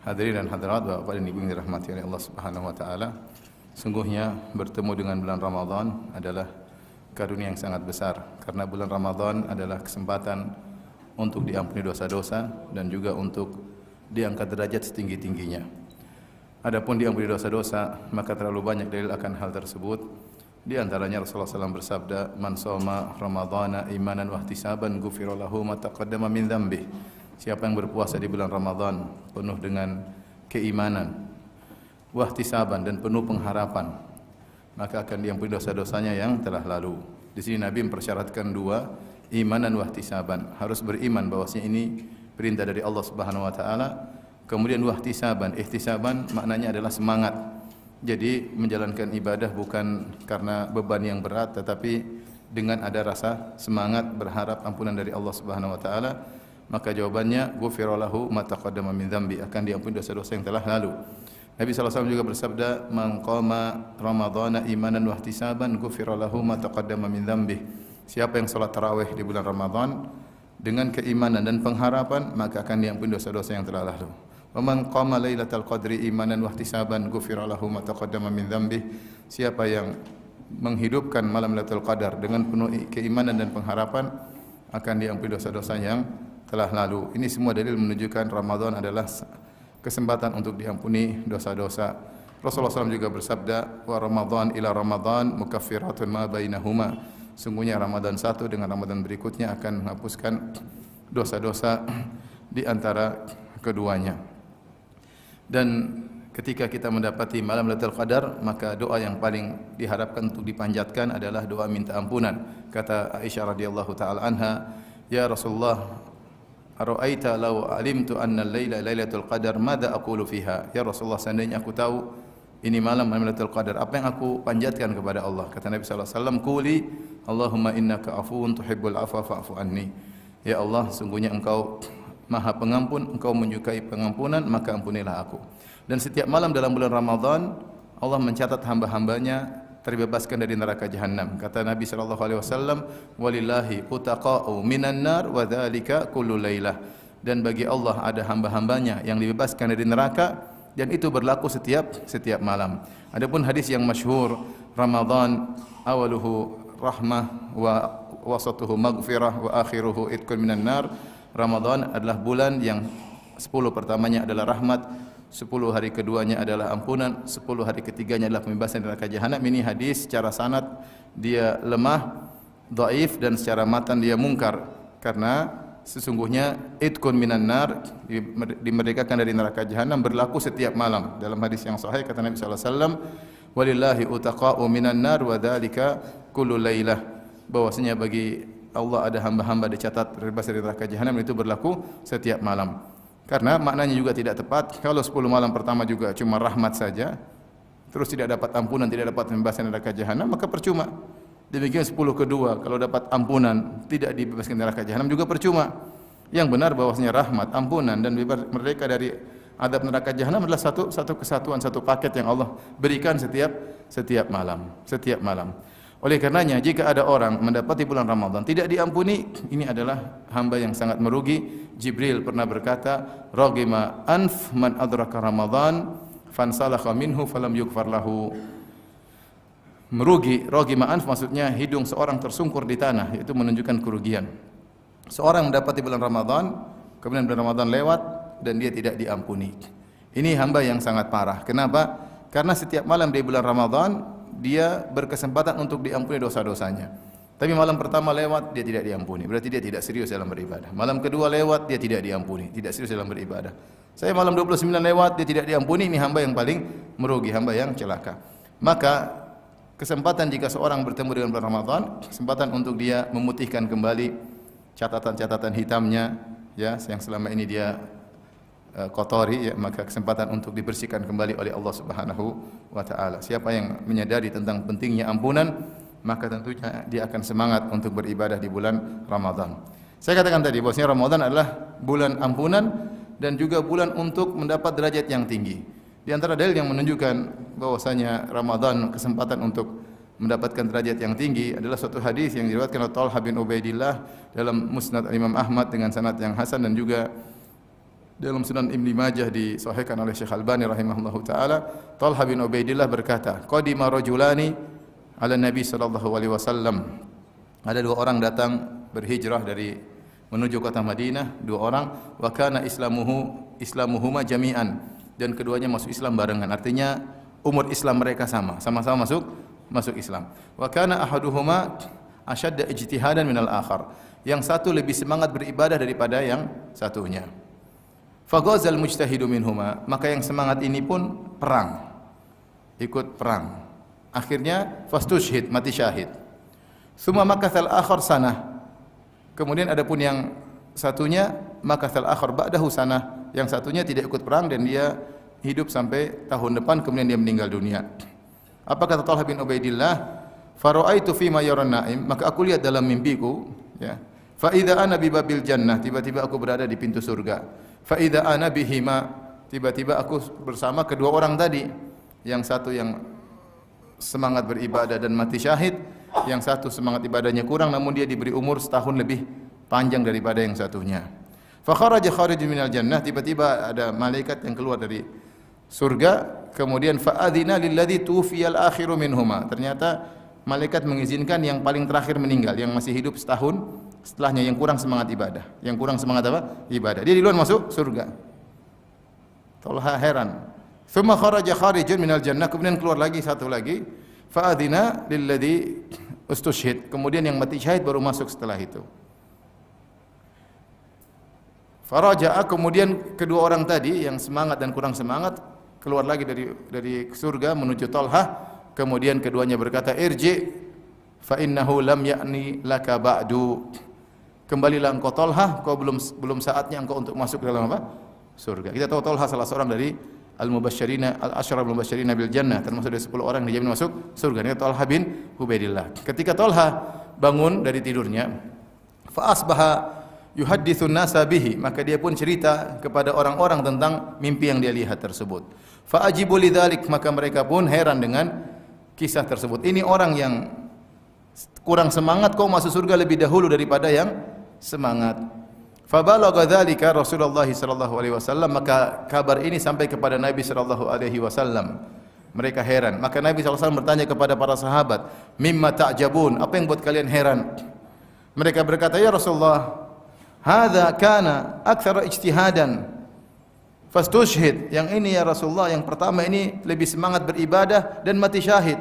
Hadirin dan hadirat, Bapak dan Ibu yang dirahmati oleh Allah Subhanahu wa taala. Sungguhnya bertemu dengan bulan Ramadan adalah karunia yang sangat besar, karena bulan Ramadan adalah kesempatan untuk diampuni dosa-dosa dan juga untuk diangkat derajat setinggi-tingginya. Adapun diampuni dosa-dosa, maka terlalu banyak dalil akan hal tersebut. Di antaranya Rasulullah SAW bersabda, "Man shoma Ramadhana imanan wa ihtisaban ghufira lahu ma taqaddama min dhanbihi." Siapa yang berpuasa di bulan Ramadan penuh dengan keimanan, wahtisaban dan penuh pengharapan, maka akan diampuni dosa-dosanya yang telah lalu. Di sini Nabi mempersyaratkan dua, imanan wahtisaban. Harus beriman bahwasanya ini perintah dari Allah Subhanahu wa taala. Kemudian wahtisaban, ihtisaban maknanya adalah semangat. Jadi menjalankan ibadah bukan karena beban yang berat, tetapi dengan ada rasa semangat berharap ampunan dari Allah Subhanahu wa taala. Maka jawabannya ghufira lahu ma taqaddama min dzambi, akan diampuni dosa-dosa yang telah lalu. Nabi sallallahu alaihi wasallam juga bersabda, "Man qama ramadhana imanan wa ihtisaban ghufira lahu ma taqaddama min dzambi." Siapa yang salat tarawih di bulan Ramadan dengan keimanan dan pengharapan, maka akan diampuni dosa-dosa yang telah lalu. "Wa man qama lailatal qadri imanan wa ihtisaban ghufira lahu ma taqaddama min dzambi." Siapa yang menghidupkan malam Lailatul Qadar dengan penuh keimanan dan pengharapan, akan diampuni dosa-dosa yang telah lalu. Ini semua dalil menunjukkan Ramadan adalah kesempatan untuk diampuni dosa-dosa. Rasulullah SAW juga bersabda, "Wa Ramadan ila Ramadan mukaffiratun ma bainahuma." Sungguhnya Ramadan satu dengan Ramadan berikutnya akan menghapuskan dosa-dosa di antara keduanya. Dan ketika kita mendapati malam Lailatul Qadar, maka doa yang paling diharapkan untuk dipanjatkan adalah doa minta ampunan. Kata Aisyah radhiyallahu taala anha, "Ya Rasulullah, ara'aita law alimtu anna al-laila lailatul qadar madza aqulu fiha?" Ya Rasulullah, seandainya aku tahu ini malam Lailatul Qadar, apa yang aku panjatkan kepada Allah? Kata Nabi sallallahu alaihi wasallam, "Quli Allahumma innaka afuwun tuhibbul afwa fa'fu anni." Ya Allah, sungguhnya Engkau Maha Pengampun, Engkau menyukai pengampunan, maka ampunilah aku. Dan setiap malam dalam bulan Ramadan, Allah mencatat hamba-hambanya terbebaskan dari neraka jahanam. Kata Nabi sallallahu alaihi wasallam, "Walillahi utaqa'u minan nar wa dzalika kullu lailah." Dan bagi Allah ada hamba-hambanya yang dibebaskan dari neraka, dan itu berlaku setiap malam. Adapun hadis yang masyhur, Ramadan awaluhu rahmah wa wasatuhu maghfirah wa akhiruhu itqun minan nar. Ramadan adalah bulan yang 10 pertamanya adalah rahmat, 10 hari keduanya adalah ampunan, 10 hari ketiganya adalah pembebasan dari neraka jahanam. Ini hadis secara sanad dia lemah, dhaif, dan secara matan dia mungkar, karena sesungguhnya itqun minan nar, dimerdekakan dari neraka jahanam, berlaku setiap malam. Dalam hadis yang sahih kata Nabi sallallahu alaihi wasallam, "Walillahi utaqa'u minan nar wa dzalika kullu lailah." Bahwasanya bagi Allah ada hamba-hamba dicatat terbebas dari neraka jahanam, itu berlaku setiap malam. Karena maknanya juga tidak tepat kalau 10 malam pertama juga cuma rahmat saja, terus tidak dapat ampunan, tidak dapat pembebasan dari neraka jahanam, maka percuma. Demikian 10 kedua kalau dapat ampunan, tidak dibebaskan dari neraka jahanam, juga percuma. Yang benar bahwasanya rahmat, ampunan dan bebas merdeka dari adab neraka jahanam adalah satu kesatuan, satu paket yang Allah berikan setiap malam. Oleh karenanya, jika ada orang mendapati bulan Ramadan tidak diampuni, ini adalah hamba yang sangat merugi. Jibril pernah berkata, "Ragima anf man adraka Ramadan fansalakha minhu falam yughfar lahu." Merugi, ragima anf maksudnya hidung seorang tersungkur di tanah, itu menunjukkan kerugian. Seorang mendapati bulan Ramadan, kemudian bulan Ramadan lewat dan dia tidak diampuni. Ini hamba yang sangat parah. Kenapa? Karena setiap malam di bulan Ramadan dia berkesempatan untuk diampuni dosa-dosanya. Tapi malam pertama lewat, dia tidak diampuni. Berarti dia tidak serius dalam beribadah. Malam kedua lewat, dia tidak diampuni, tidak serius dalam beribadah. Saya malam 29 lewat, dia tidak diampuni. Ini hamba yang paling merugi, hamba yang celaka. Maka kesempatan jika seorang bertemu dengan bulan Ramadan, kesempatan untuk dia memutihkan kembali catatan-catatan hitamnya, ya, yang selama ini dia kotori, ya, maka kesempatan untuk dibersihkan kembali oleh Allah Subhanahu wa taala. Siapa yang menyadari tentang pentingnya ampunan, maka tentunya dia akan semangat untuk beribadah di bulan Ramadan. Saya katakan tadi bahwasanya Ramadan adalah bulan ampunan dan juga bulan untuk mendapat derajat yang tinggi. Di antara dalil yang menunjukkan bahwasanya Ramadan kesempatan untuk mendapatkan derajat yang tinggi adalah suatu hadis yang diriwayatkan oleh Talha bin Ubaidillah dalam Musnad Imam Ahmad dengan sanad yang hasan, dan juga dalam Sunan Ibnu Majah disahihkan oleh Syekh Albani rahimahullahu taala, Talha bin Ubaidillah berkata, qadima rajulani ala Nabi sallallahu alaihi wasallam. Ada dua orang datang berhijrah dari menuju kota Madinah, dua orang, wa kana islamuhuma jami'an, dan keduanya masuk Islam barengan. Artinya umur Islam mereka sama-sama masuk Islam. Wa kana ahaduhuma ashadda ijtihadan minal akhar. Yang satu lebih semangat beribadah daripada yang satunya. Faghazal mujtahidu minhuma, maka yang semangat ini pun ikut perang. Akhirnya fastushhid, mati syahid. Summa makathal akhar sanah. Kemudian adapun yang satunya makathal akhar ba'dahu sanah, yang satunya tidak ikut perang dan dia hidup sampai tahun depan, kemudian dia meninggal dunia. Apa kata Talha bin Ubaidillah? Fara'aitu fi ma yaran na'im, maka aku lihat dalam mimpiku, ya. Fa idza ana bi babil jannah, tiba-tiba aku berada di pintu surga. Fa idza ana bihima, tiba-tiba aku bersama kedua orang tadi. Yang satu yang semangat beribadah dan mati syahid, yang satu semangat ibadahnya kurang namun dia diberi umur setahun lebih panjang daripada yang satunya. Fa kharaja kharijun minal jannah, tiba-tiba ada malaikat yang keluar dari surga, kemudian fa adzina lilladzi tuwfiyal akhiru minhuma. Ternyata malaikat mengizinkan yang paling terakhir meninggal, yang masih hidup setahun setelahnya, yang kurang semangat ibadah. Yang kurang semangat apa? Ibadah. Dia duluan masuk surga. Talha heran. Tsumma kharaja kharijun minal jannah, kemudian keluar lagi satu lagi. Fa adzina lilladzi ustushhid. Kemudian yang mati syahid baru masuk setelah itu. Faraja'a, kemudian kedua orang tadi yang semangat dan kurang semangat keluar lagi dari surga menuju Talha. Kemudian keduanya berkata, irji fa innahu lam ya'ni laka ba'du. Kembalilah engkau Talha, kau belum saatnya engkau untuk masuk ke dalam apa? Surga. Kita tahu Talha salah seorang dari al-mubasysyirina al-asyra al-mubasysyirina bil jannah, termasuk dari 10 orang yang dijamin masuk surga. Ini Talha bin Ubaidillah. Ketika Talha bangun dari tidurnya, fa asbaha yuhadditsun nasa bihi, maka dia pun cerita kepada orang-orang tentang mimpi yang dia lihat tersebut. Fa ajibu lidzalik, maka mereka pun heran dengan kisah tersebut. Ini orang yang kurang semangat kau masuk surga lebih dahulu daripada yang semangat. Fa balagha dzalika Rasulullah sallallahu alaihi wasallam, maka kabar ini sampai kepada Nabi sallallahu alaihi wasallam. Mereka heran. Maka Nabi sallallahu alaihi wasallam bertanya kepada para sahabat, "Mimma ta'jabun?" Apa yang buat kalian heran? Mereka berkata, "Ya Rasulullah, hadza kana aktsara ijtihadan fastushhid." Yang ini ya Rasulullah, yang pertama ini lebih semangat beribadah dan mati syahid.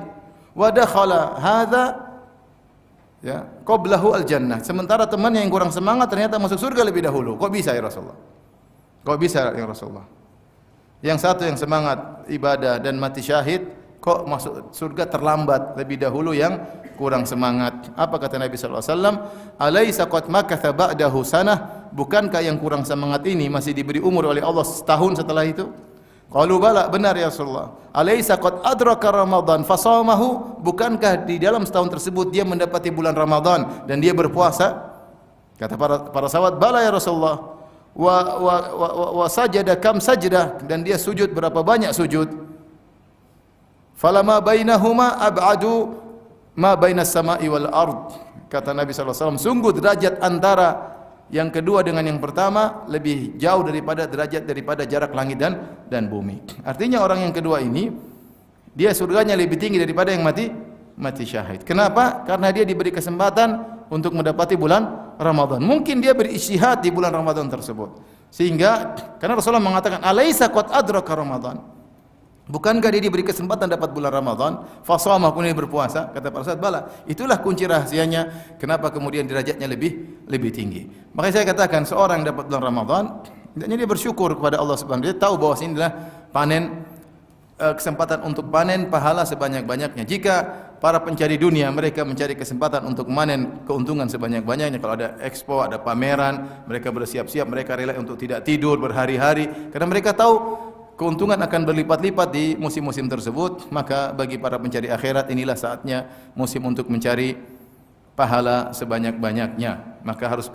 Wa dakhala hadza ya qablahu al-jannah. Sementara temannya yang kurang semangat ternyata masuk surga lebih dahulu. Kok bisa ya Rasulullah? Kok bisa ya Rasulullah? Yang satu yang semangat ibadah dan mati syahid kok masuk surga terlambat lebih dahulu yang kurang semangat. Apa kata Nabi sallallahu alaihi wasallam? Alaisa qad makatha ba'dahu sanah? Bukankah yang kurang semangat ini masih diberi umur oleh Allah setahun setelah itu? Qalu bala, benar ya Rasulullah. Alaisa qad adraka Ramadan fasamahu? Bukankah di dalam setahun tersebut dia mendapati bulan Ramadan dan dia berpuasa? Kata para sahabat, bala ya Rasulullah. Wa sajada kam sajdah, dan dia sujud berapa banyak sujud? Falama bainahuma ab'adu ma bainas sama'i wal ard. Kata Nabi sallallahu alaihi wasallam, sungguh derajat antara yang kedua dengan yang pertama lebih jauh daripada jarak langit dan bumi. Artinya orang yang kedua ini dia surganya lebih tinggi daripada yang mati syahid. Kenapa? Karena dia diberi kesempatan untuk mendapati bulan Ramadan. Mungkin dia berijtihad di bulan Ramadan tersebut. Sehingga karena Rasulullah mengatakan alaisa qad adraka Ramadan? Bukankah dia diberi kesempatan dapat bulan Ramadan? Fashamah, pun dia berpuasa. Kata para sahabat, bala. Itulah kunci rahasianya kenapa kemudian derajatnya lebih tinggi. Makanya saya katakan seorang yang dapat bulan Ramadan, hendaknya dia bersyukur kepada Allah Subhanahu wa taala. Dia tahu bahwa ini adalah kesempatan untuk panen pahala sebanyak-banyaknya. Jika para pencari dunia mereka mencari kesempatan untuk memanen keuntungan sebanyak-banyaknya, kalau ada expo, ada pameran, mereka bersiap-siap, mereka rela untuk tidak tidur berhari-hari karena mereka tahu keuntungan akan berlipat-lipat di musim-musim tersebut. Maka bagi para pencari akhirat inilah saatnya musim untuk mencari pahala sebanyak-banyaknya. Maka harus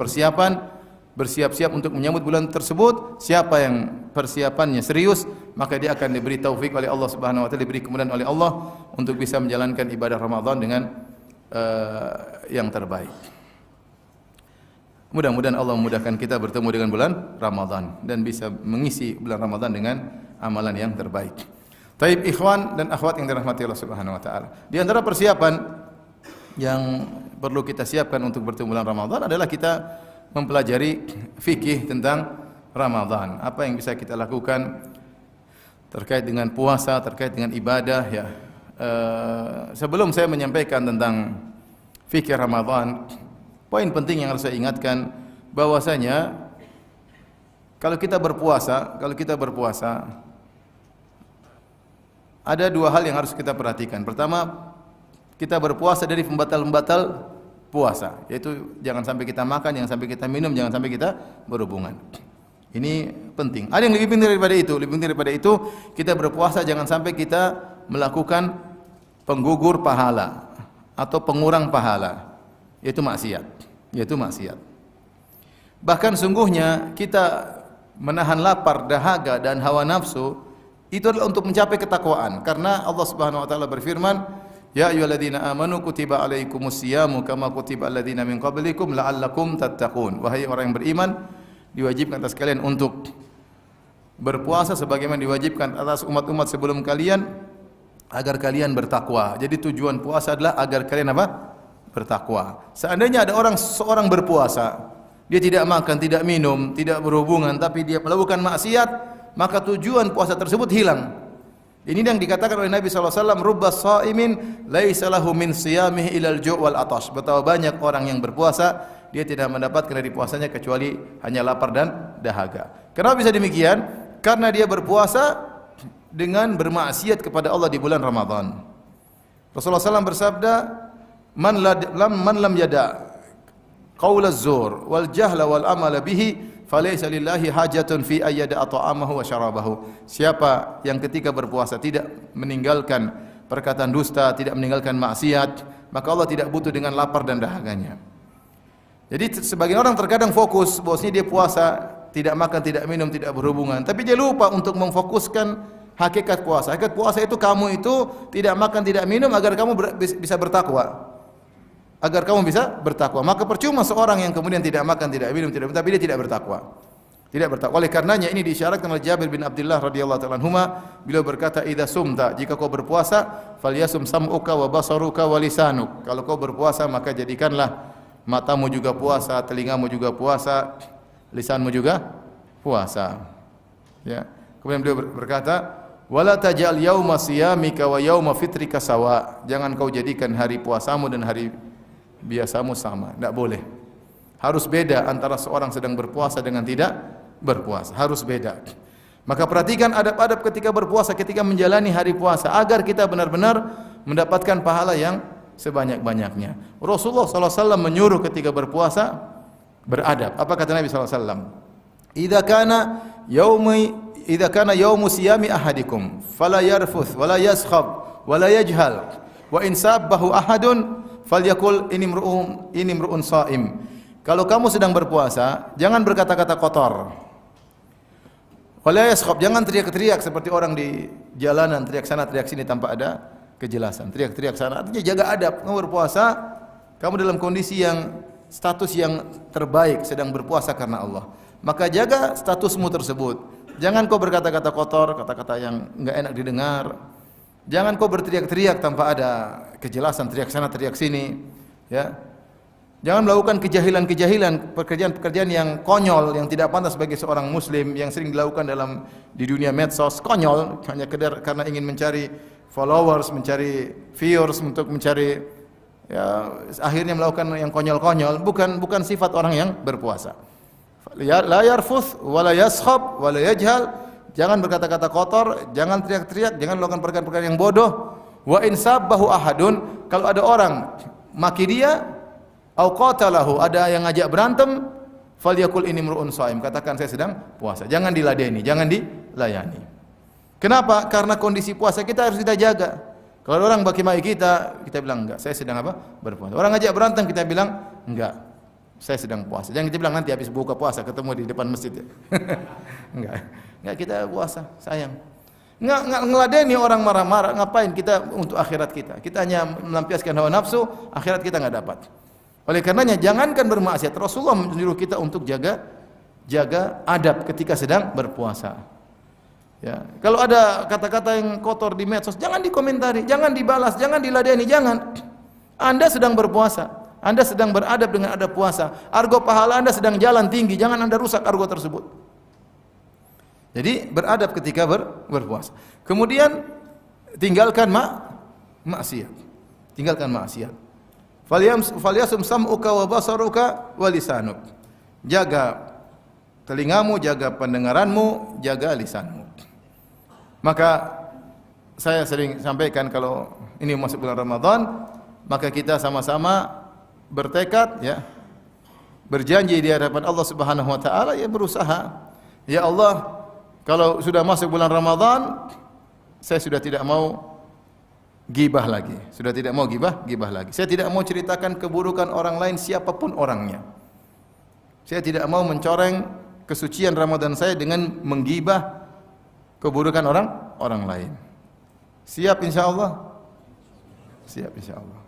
bersiap-siap untuk menyambut bulan tersebut. Siapa yang persiapannya serius, maka dia akan diberi taufik oleh Allah Subhanahu wa taala, diberi kemudahan oleh Allah untuk bisa menjalankan ibadah Ramadan dengan yang terbaik. Mudah-mudahan Allah memudahkan kita bertemu dengan bulan Ramadan dan bisa mengisi bulan Ramadan dengan amalan yang terbaik. Taib ikhwan dan akhwat yang dirahmati Allah Subhanahu wa taala. Di antara persiapan yang perlu kita siapkan untuk bertemu bulan Ramadan adalah kita mempelajari fikih tentang Ramadan. Apa yang bisa kita lakukan terkait dengan puasa, terkait dengan ibadah ya. Sebelum saya menyampaikan tentang fikih Ramadan, poin penting yang harus saya ingatkan bahwasanya kalau kita berpuasa ada dua hal yang harus kita perhatikan. Pertama, kita berpuasa dari pembatal-pembatal puasa, yaitu jangan sampai kita makan, jangan sampai kita minum, jangan sampai kita berhubungan. Ini penting. Ada yang lebih penting daripada itu. Lebih penting daripada itu, kita berpuasa jangan sampai kita melakukan penggugur pahala atau pengurang pahala, yaitu maksiat. Bahkan sungguhnya kita menahan lapar, dahaga dan hawa nafsu itu adalah untuk mencapai ketakwaan. Karena Allah Subhanahu wa taala berfirman, "Ya ayyuhalladzina amanu kutiba alaikumus syiyamu kama kutiba alladzina min qablikum la'allakum tattaqun." Wahai orang yang beriman, diwajibkan atas kalian untuk berpuasa sebagaimana diwajibkan atas umat-umat sebelum kalian agar kalian bertakwa. Jadi tujuan puasa adalah agar kalian apa? Bertakwa. Seandainya ada seorang berpuasa, dia tidak makan, tidak minum, tidak berhubungan, tapi dia melakukan maksiat, maka tujuan puasa tersebut hilang. Ini yang dikatakan oleh Nabi SAW, "Rubbas sha'imin laisa lahu min siyamihi ilal ju' wal atash." Betapa banyak orang yang berpuasa, dia tidak mendapatkan dari puasanya kecuali hanya lapar dan dahaga. Kenapa bisa demikian? Karena dia berpuasa dengan bermaksiat kepada Allah di bulan Ramadan. Rasulullah SAW bersabda, "Man lam yada qaulaz zur wal jahla wal amala bihi falaysa lillahi hajatun fi ayyada ta'amahu wa syarabahu." Siapa yang ketika berpuasa tidak meninggalkan perkataan dusta, tidak meninggalkan maksiat, maka Allah tidak butuh dengan lapar dan dahaganya. Jadi sebagian orang terkadang fokus bahwasanya dia puasa, tidak makan, tidak minum, tidak berhubungan, tapi dia lupa untuk memfokuskan hakikat puasa. Hakikat puasa itu kamu itu tidak makan, tidak minum agar kamu bisa bertakwa. Agar kamu bisa bertakwa. Maka percuma seorang yang kemudian tidak makan, tidak minum, tapi dia tidak bertakwa. Tidak bertakwa. Oleh karenanya ini diisyaratkan oleh Jabir bin Abdullah radhiyallahu taala anhuma, beliau berkata, "Idza sumta," jika kau berpuasa, "falyasum sam'uka wa basaruka wa lisanuk." Kalau kau berpuasa maka jadikanlah matamu juga puasa, telingamu juga puasa, lisanmu juga puasa. Ya. Kemudian beliau berkata, "Wala taj'al yauma siyamika wa yauma fitrika sawa." Jangan kau jadikan hari puasamu dan hari biasamu sama, tidak boleh. Harus beda antara seorang sedang berpuasa dengan tidak berpuasa, harus beda. Maka perhatikan adab-adab ketika berpuasa, ketika menjalani hari puasa, agar kita benar-benar mendapatkan pahala yang sebanyak-banyaknya. Rasulullah SAW menyuruh ketika berpuasa beradab. Apa kata Nabi SAW? "Idza kana yaumu siyami ahadikum fala yarfuth wala yaskhab wala yajhal wa in sabbahu ahadun falyakul ini mru'un shaim." Kalau kamu sedang berpuasa, jangan berkata-kata kotor. Wala yaskhab, jangan teriak-teriak seperti orang di jalanan, teriak sana teriak sini tanpa ada kejelasan. Teriak-teriak sana, artinya jaga adab. Kamu berpuasa, kamu dalam kondisi yang status yang terbaik, sedang berpuasa karena Allah. Maka jaga statusmu tersebut. Jangan kau berkata-kata kotor, kata-kata yang enggak enak didengar. Jangan kau berteriak-teriak tanpa ada kejelasan, teriak sana, teriak sini, ya. Jangan melakukan kejahilan-kejahilan, pekerjaan-pekerjaan yang konyol, yang tidak pantas bagi seorang muslim, yang sering dilakukan di dunia medsos, konyol, hanya karena ingin mencari followers, mencari viewers, untuk mencari, ya, akhirnya melakukan yang konyol-konyol, bukan sifat orang yang berpuasa. La yarfuth wala yaskhab wala yajhal. Jangan berkata-kata kotor, jangan teriak-teriak, jangan melakukan perkara-perkara yang bodoh. Wa in sabbahu ahadun, kalau ada orang maki dia, au qatalahu, ada yang ngajak berantem, falyakul ini mru'un shaim, katakan saya sedang puasa. Jangan diladeni, jangan dilayani. Kenapa? Karena kondisi puasa kita harus kita jaga. Kalau orang maki-maki kita bilang enggak, saya sedang apa? Berpuasa. Orang ngajak berantem, kita bilang enggak, saya sedang puasa. Jangan kita bilang nanti habis buka puasa ketemu di depan masjid ya. Enggak, kita puasa, sayang. Enggak ngeladeni orang marah-marah, ngapain kita untuk akhirat kita. Kita hanya melampiaskan hawa nafsu, akhirat kita enggak dapat. Oleh karenanya jangankan bermaksiat, Rasulullah menyuruh kita untuk jaga adab ketika sedang berpuasa. Ya, kalau ada kata-kata yang kotor di medsos, jangan dikomentari, jangan dibalas, jangan diladeni, jangan. Anda sedang berpuasa, Anda sedang beradab dengan adab puasa. Argo pahala Anda sedang jalan tinggi, jangan Anda rusak argo tersebut. Jadi beradab ketika berpuasa. Kemudian tinggalkan maksiat. Tinggalkan maksiat. Falyasum sam'uka wa basaruka wa lisanuk. Jaga telingamu, jaga pendengaranmu, jaga lisanmu. Maka saya sering sampaikan kalau ini masuk bulan Ramadan, maka kita sama-sama bertekad ya, berjanji di hadapan Allah Subhanahu wa taala, ya berusaha. Ya Allah, kalau sudah masuk bulan Ramadan, saya sudah tidak mau gibah lagi. Sudah tidak mau gibah lagi. Saya tidak mau ceritakan keburukan orang lain siapapun orangnya. Saya tidak mau mencoreng kesucian Ramadan saya dengan menggibah keburukan orang lain. Siap insyaallah? Siap insyaallah.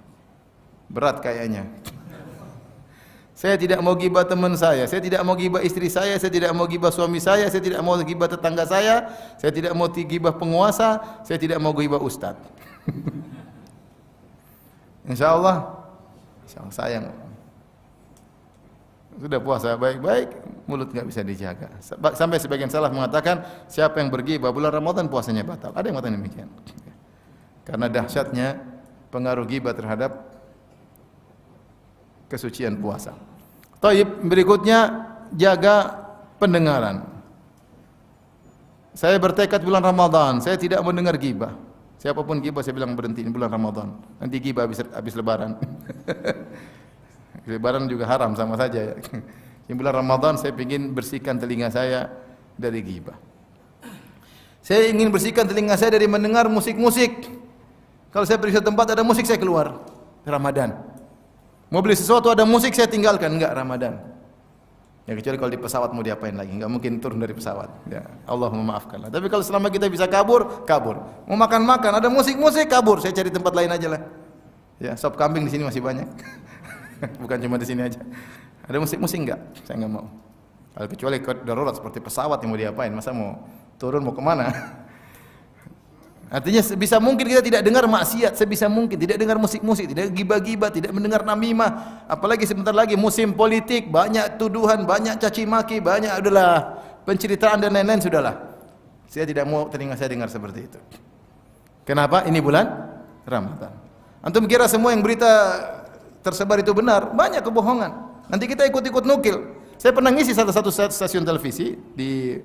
Berat kayaknya. Saya tidak mau gibah teman saya tidak mau gibah istri saya tidak mau gibah suami saya tidak mau gibah tetangga saya tidak mau gibah penguasa, saya tidak mau gibah ustaz. Insyaallah sayang. Sudah puasa baik-baik, mulut enggak bisa dijaga. Sampai sebagian salaf mengatakan, siapa yang bergibah bulan Ramadan puasanya batal. Ada yang mengatakan demikian. Karena dahsyatnya pengaruh gibah terhadap kesucian puasa. Taib, berikutnya jaga pendengaran. Saya bertekad bulan Ramadan, saya tidak mendengar gibah. Siapapun gibah saya bilang berhenti ini bulan Ramadan. Nanti gibah habis lebaran. Lebaran juga haram sama saja ya. Di bulan Ramadan saya ingin bersihkan telinga saya dari gibah. Saya ingin bersihkan telinga saya dari mendengar musik-musik. Kalau saya pergi ke tempat ada musik saya keluar. Ramadan. Mau beli sesuatu ada musik saya tinggalkan, enggak Ramadan. Ya kecuali kalau di pesawat mau diapain lagi, enggak mungkin turun dari pesawat. Ya, Allah memaafkanlah. Tapi kalau selama kita bisa kabur. Mau makan, ada musik-musik kabur, saya cari tempat lain aja lah. Ya, sop kambing di sini masih banyak. Bukan cuma di sini aja. Ada musik-musik enggak? Saya enggak mau. Kalau kecuali darurat seperti pesawat yang mau diapain, masa mau turun mau kemana? Artinya sebisa mungkin kita tidak dengar maksiat, sebisa mungkin tidak dengar musik-musik, tidak gibah-gibah, tidak mendengar namimah. Apalagi sebentar lagi musim politik, banyak tuduhan, banyak caci maki, banyak adalah penceritaan dan lain-lain sudahlah. Saya tidak mau telinga saya dengar seperti itu. Kenapa? Ini bulan Ramadan. Antum kira semua yang berita tersebar itu benar? Banyak kebohongan. Nanti kita ikut-ikut nukil. Saya pernah ngisi satu stasiun televisi di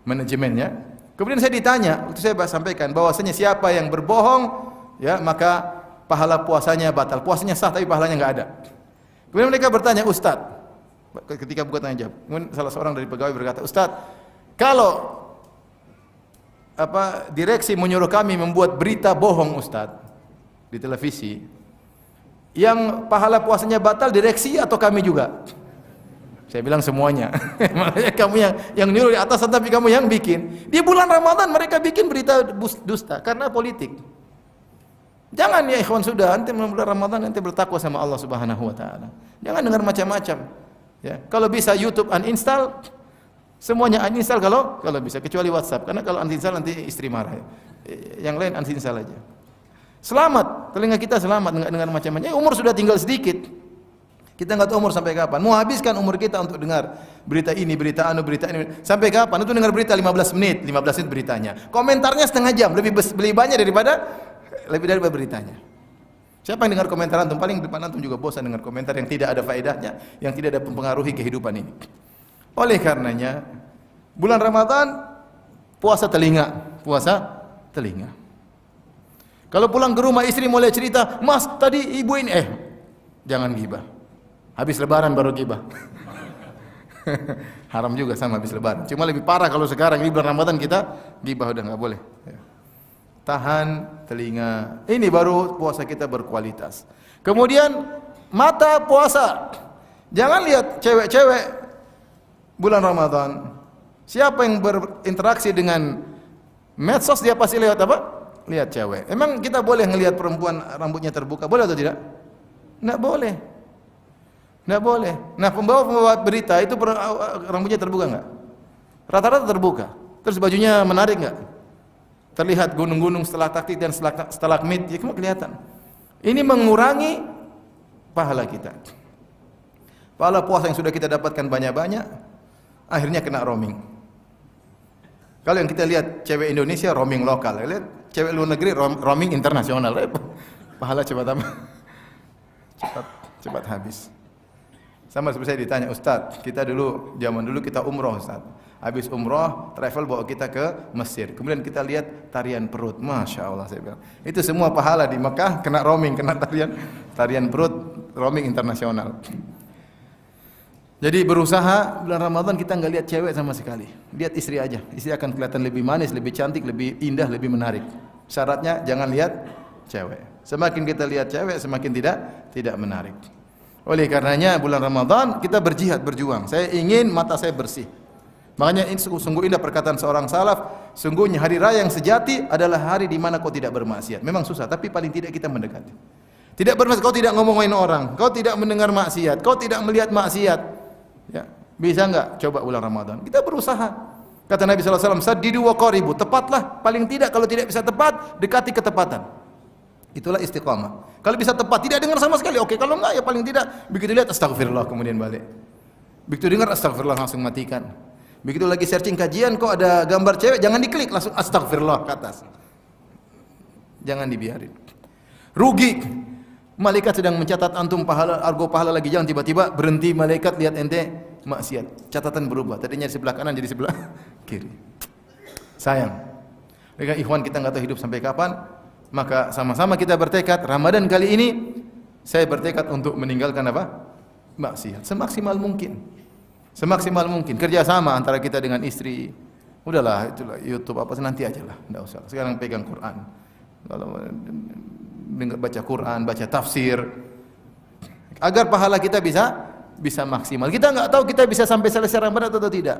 manajemennya. Kemudian saya ditanya, waktu saya sampaikan bahwasanya siapa yang berbohong, ya maka pahala puasanya batal. Puasanya sah tapi pahalanya enggak ada. Kemudian mereka bertanya, "Ustaz," ketika buka tanya jawab. Kemudian salah seorang dari pegawai berkata, "Ustaz, kalau direksi menyuruh kami membuat berita bohong Ustaz di televisi, yang pahala puasanya batal direksi atau kami juga?" Saya bilang semuanya. Makanya kamu yang nyuruh di atas tapi kamu yang bikin. Di bulan Ramadan mereka bikin berita dusta karena politik. Jangan ya ikhwan, sudah nanti bulan Ramadan nanti bertakwa sama Allah Subhanahu wa taala. Jangan dengar macam-macam. Ya, kalau bisa YouTube uninstall, semuanya uninstall kalau bisa, kecuali WhatsApp. Karena kalau uninstall nanti istri marah. Yang lain uninstall aja. Selamat, telinga kita selamat enggak dengar macam-macam. Umur sudah tinggal sedikit. Kita enggak tahu umur sampai kapan. Mau habiskan umur kita untuk dengar berita ini, berita ini. Sampai kapan? Itu dengar berita 15 menit beritanya. Komentarnya setengah jam, lebih banyak daripada beritanya. Siapa yang dengar komentar antum? Paling depan antum juga bosan dengar komentar yang tidak ada faedahnya, yang tidak ada mempengaruhi kehidupan ini. Oleh karenanya, bulan Ramadan puasa telinga. Kalau pulang ke rumah istri mulai cerita, "Mas, tadi ibu ini," jangan gibah. Habis lebaran baru gibah. Haram juga sama habis lebaran. Cuma lebih parah kalau sekarang ini bulan Ramadan kita gibah udah enggak boleh. Tahan telinga. Ini baru puasa kita berkualitas. Kemudian mata puasa. Jangan lihat cewek-cewek bulan Ramadan. Siapa yang berinteraksi dengan medsos dia pasti lihat apa? Lihat cewek. Emang kita boleh ngelihat perempuan rambutnya terbuka? Boleh atau tidak? Enggak boleh. Tidak boleh. Nah, pembawa berita itu rambutnya terbuka enggak? Rata-rata terbuka. Terus bajunya menarik enggak? Terlihat gunung-gunung, stalaktit dan stalagmit, ya kelihatan. Ini mengurangi pahala kita. Pahala puasa yang sudah kita dapatkan banyak-banyak, akhirnya kena roaming. Kalau yang kita lihat cewek Indonesia roaming lokal, lihat cewek luar negeri roaming internasional, pahala cepat apa? Cepat habis. Sama seperti saya ditanya, Ustaz, kita dulu zaman dulu kita umroh, Ustaz. Habis umroh, travel bawa kita ke Mesir. Kemudian kita lihat tarian perut, masya Allah saya bilang. Itu semua pahala di Mekah kena roaming, kena tarian perut, roaming internasional. Jadi berusaha bulan Ramadan kita nggak lihat cewek sama sekali, lihat istri aja. Istri akan kelihatan lebih manis, lebih cantik, lebih indah, lebih menarik. Syaratnya jangan lihat cewek. Semakin kita lihat cewek, semakin tidak menarik. Oleh karenanya bulan Ramadan kita berjihad, berjuang. Saya ingin mata saya bersih. Makanya ini sungguh indah perkataan seorang salaf, sungguhnya hari raya yang sejati adalah hari di mana kau tidak bermaksiat. Memang susah, tapi paling tidak kita mendekati. Tidak bermaksiat, kau tidak ngomongin orang, kau tidak mendengar maksiat, kau tidak melihat maksiat. Ya, bisa enggak coba bulan Ramadan? Kita berusaha. Kata Nabi sallallahu alaihi wasallam, "Saddidu wa qaribu." Tepatlah, paling tidak kalau tidak bisa tepat, dekati ketepatan. Itulah istiqamah. Kalau bisa tepat, tidak dengar sama sekali, oke. Kalau enggak, ya paling tidak begitu lihat astagfirullah kemudian balik. Begitu dengar astagfirullah langsung matikan. Begitu lagi searching kajian kok ada gambar cewek, jangan diklik, langsung astagfirullah ke atas. Jangan dibiarin. Rugi. Malaikat sedang mencatat antum pahala, argo pahala lagi, jangan tiba-tiba berhenti malaikat lihat ente maksiat. Catatan berubah. Tadinya di sebelah kanan jadi sebelah kiri. Sayang. Mereka ikhwan kita enggak tahu hidup sampai kapan. Maka sama-sama kita bertekad Ramadan kali ini saya bertekad untuk meninggalkan apa? Maksiat semaksimal mungkin. Semaksimal mungkin kerjasama antara kita dengan istri. Udahlah itulah YouTube apa nanti ajalah, enggak usah. Sekarang pegang Quran. Kalau baca Quran, baca tafsir agar pahala kita bisa maksimal. Kita enggak tahu kita bisa sampai selesai Ramadan atau tidak.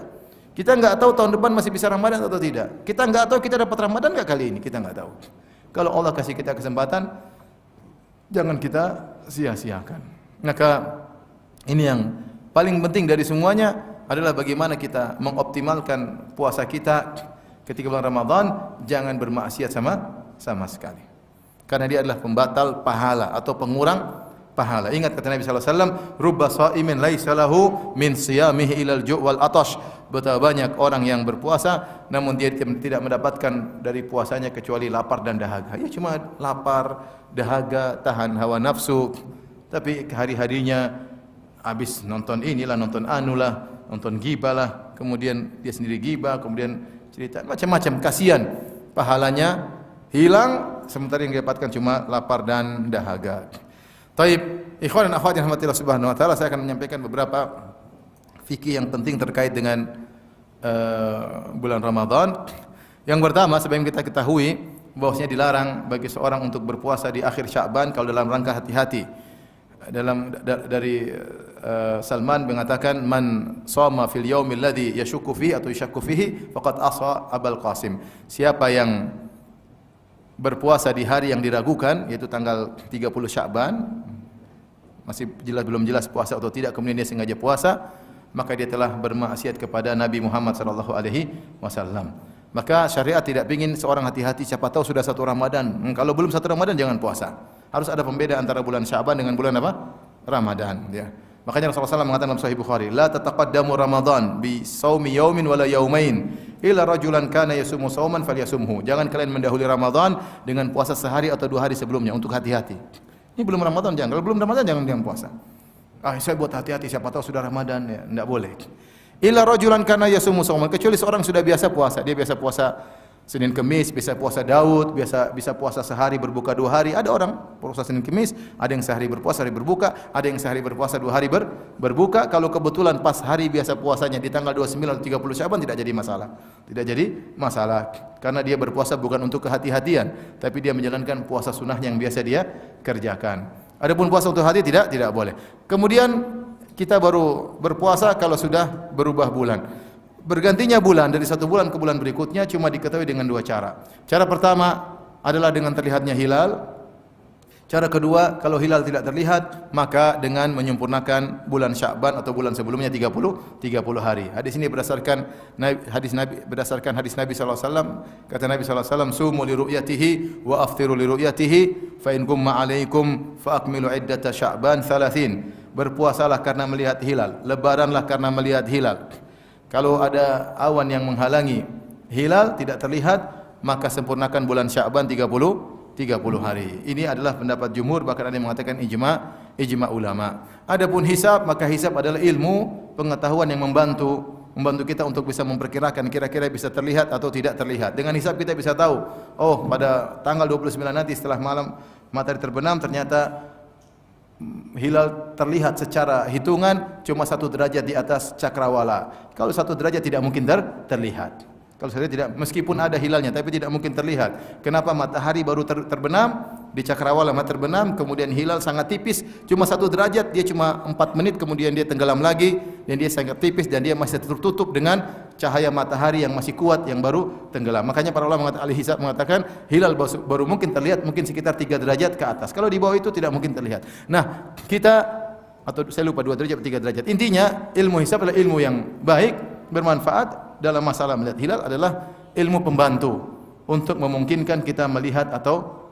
Kita enggak tahu tahun depan masih bisa Ramadan atau tidak. Kita enggak tahu kita dapat Ramadan enggak kali ini, kita enggak tahu. Kalau Allah kasih kita kesempatan, jangan kita sia-siakan. Maka ini yang paling penting dari semuanya adalah bagaimana kita mengoptimalkan puasa kita ketika bulan Ramadan, jangan bermaksiat sama sekali. Karena dia adalah pembatal pahala atau pengurang pahala. Ingat kata Nabi sallallahu alaihi wasallam, "Rubba shaimin laisa lahu min siyamihi ilal ju' wal atash." Betapa banyak orang yang berpuasa namun dia tidak mendapatkan dari puasanya kecuali lapar dan dahaga. Ya cuma lapar, dahaga, tahan hawa nafsu. Tapi hari-harinya habis nonton inilah, nonton anulah, nonton ghibah lah, kemudian dia sendiri ghibah, kemudian cerita macam-macam, kasihan. Pahalanya hilang sementara yang didapatkan cuma lapar dan dahaga. Taib, ikhwan dan akhwat yang rahmatillah subhanahu wa ta'ala, saya akan menyampaikan beberapa fikih yang penting terkait dengan bulan Ramadan. Yang pertama, sebagaimana kita ketahui bahwasanya dilarang bagi seorang untuk berpuasa di akhir Sya'ban kalau dalam rangka hati-hati. Dari Salman mengatakan, "Man shoma fil yaumil ladzi yashukku fihi atau yashakku fihi faqad asa Abul Qasim." Siapa yang berpuasa di hari yang diragukan, yaitu tanggal 30 Sya'ban, masih belum jelas puasa atau tidak, kemudian dia sengaja puasa, maka dia telah bermaksiat kepada Nabi Muhammad sallallahu alaihi wasallam. Maka syariat tidak ingin seorang hati-hati, siapa tahu sudah satu Ramadan. Kalau belum satu Ramadan jangan puasa. Harus ada pembeda antara bulan Sya'ban dengan bulan apa? Ramadan, ya. Makanya Rasulullah SAW mengatakan dalam Sahih Bukhari, "La tataqaddamu Ramadan bi shaumi yaumin wala yaumain illa rajulan kana yasumu shauman falyasumhu." Jangan kalian mendahului Ramadan dengan puasa sehari atau 2 hari sebelumnya, untuk hati-hati. Ini belum Ramadan jangan. Kalau belum Ramadan jangan puasa. Saya buat hati-hati, siapa tahu sudah Ramadan, ya enggak boleh. Illa rajulan kana yasumu shauman, kecuali seorang sudah biasa puasa, dia biasa puasa Senin Kemis, bisa puasa Daud, bisa puasa sehari berbuka 2 hari. Ada orang puasa Senin Kemis, ada yang sehari berpuasa, hari berbuka, ada yang sehari berpuasa 2 hari berbuka. Kalau kebetulan pas hari biasa puasanya di tanggal 29 atau 30 Sya'ban tidak jadi masalah. Tidak jadi masalah karena dia berpuasa bukan untuk kehati-hatian, tapi dia menjalankan puasa sunnah yang biasa dia kerjakan. Adapun puasa untuk hati tidak boleh. Kemudian kita baru berpuasa kalau sudah berubah bulan. Bergantinya bulan dari satu bulan ke bulan berikutnya cuma diketahui dengan 2 cara. Cara pertama adalah dengan terlihatnya hilal. Cara kedua, kalau hilal tidak terlihat, maka dengan menyempurnakan bulan Sya'ban atau bulan sebelumnya 30 hari. Hadis ini berdasarkan hadis Nabi sallallahu alaihi wasallam. Kata Nabi sallallahu alaihi wasallam, "Sumu li ru'yatihi wa aftiru li ru'yatihi, fa in gumma 'alaikum fa akmilu iddata Sya'ban 30." Berpuasalah karena melihat hilal, lebaranlah karena melihat hilal. Kalau ada awan yang menghalangi hilal tidak terlihat, maka sempurnakan bulan Sya'ban 30 hari. Ini adalah pendapat jumhur, bahkan ada yang mengatakan ijma ulama. Adapun hisab, maka hisab adalah ilmu pengetahuan yang membantu kita untuk bisa memperkirakan kira-kira bisa terlihat atau tidak terlihat. Dengan hisab kita bisa tahu, oh pada tanggal 29 nanti setelah malam matahari terbenam ternyata hilal terlihat secara hitungan cuma 1 derajat di atas cakrawala. Kalau 1 derajat tidak mungkin terlihat. Kalau saya tidak, meskipun ada hilalnya, tapi tidak mungkin terlihat. Kenapa? Matahari baru terbenam di cakrawala, terbenam, kemudian hilal sangat tipis, cuma 1 derajat, dia cuma 4 menit, kemudian dia tenggelam lagi, dan dia sangat tipis, dan dia masih tertutup dengan cahaya matahari yang masih kuat, yang baru tenggelam. Makanya para ulama ahli hisab mengatakan hilal baru mungkin terlihat mungkin sekitar 3 derajat ke atas. Kalau di bawah itu tidak mungkin terlihat. Nah, kita, atau saya lupa 2 derajat atau 3 derajat. Intinya ilmu hisab adalah ilmu yang baik, bermanfaat dalam masalah melihat hilal, adalah ilmu pembantu untuk memungkinkan kita melihat atau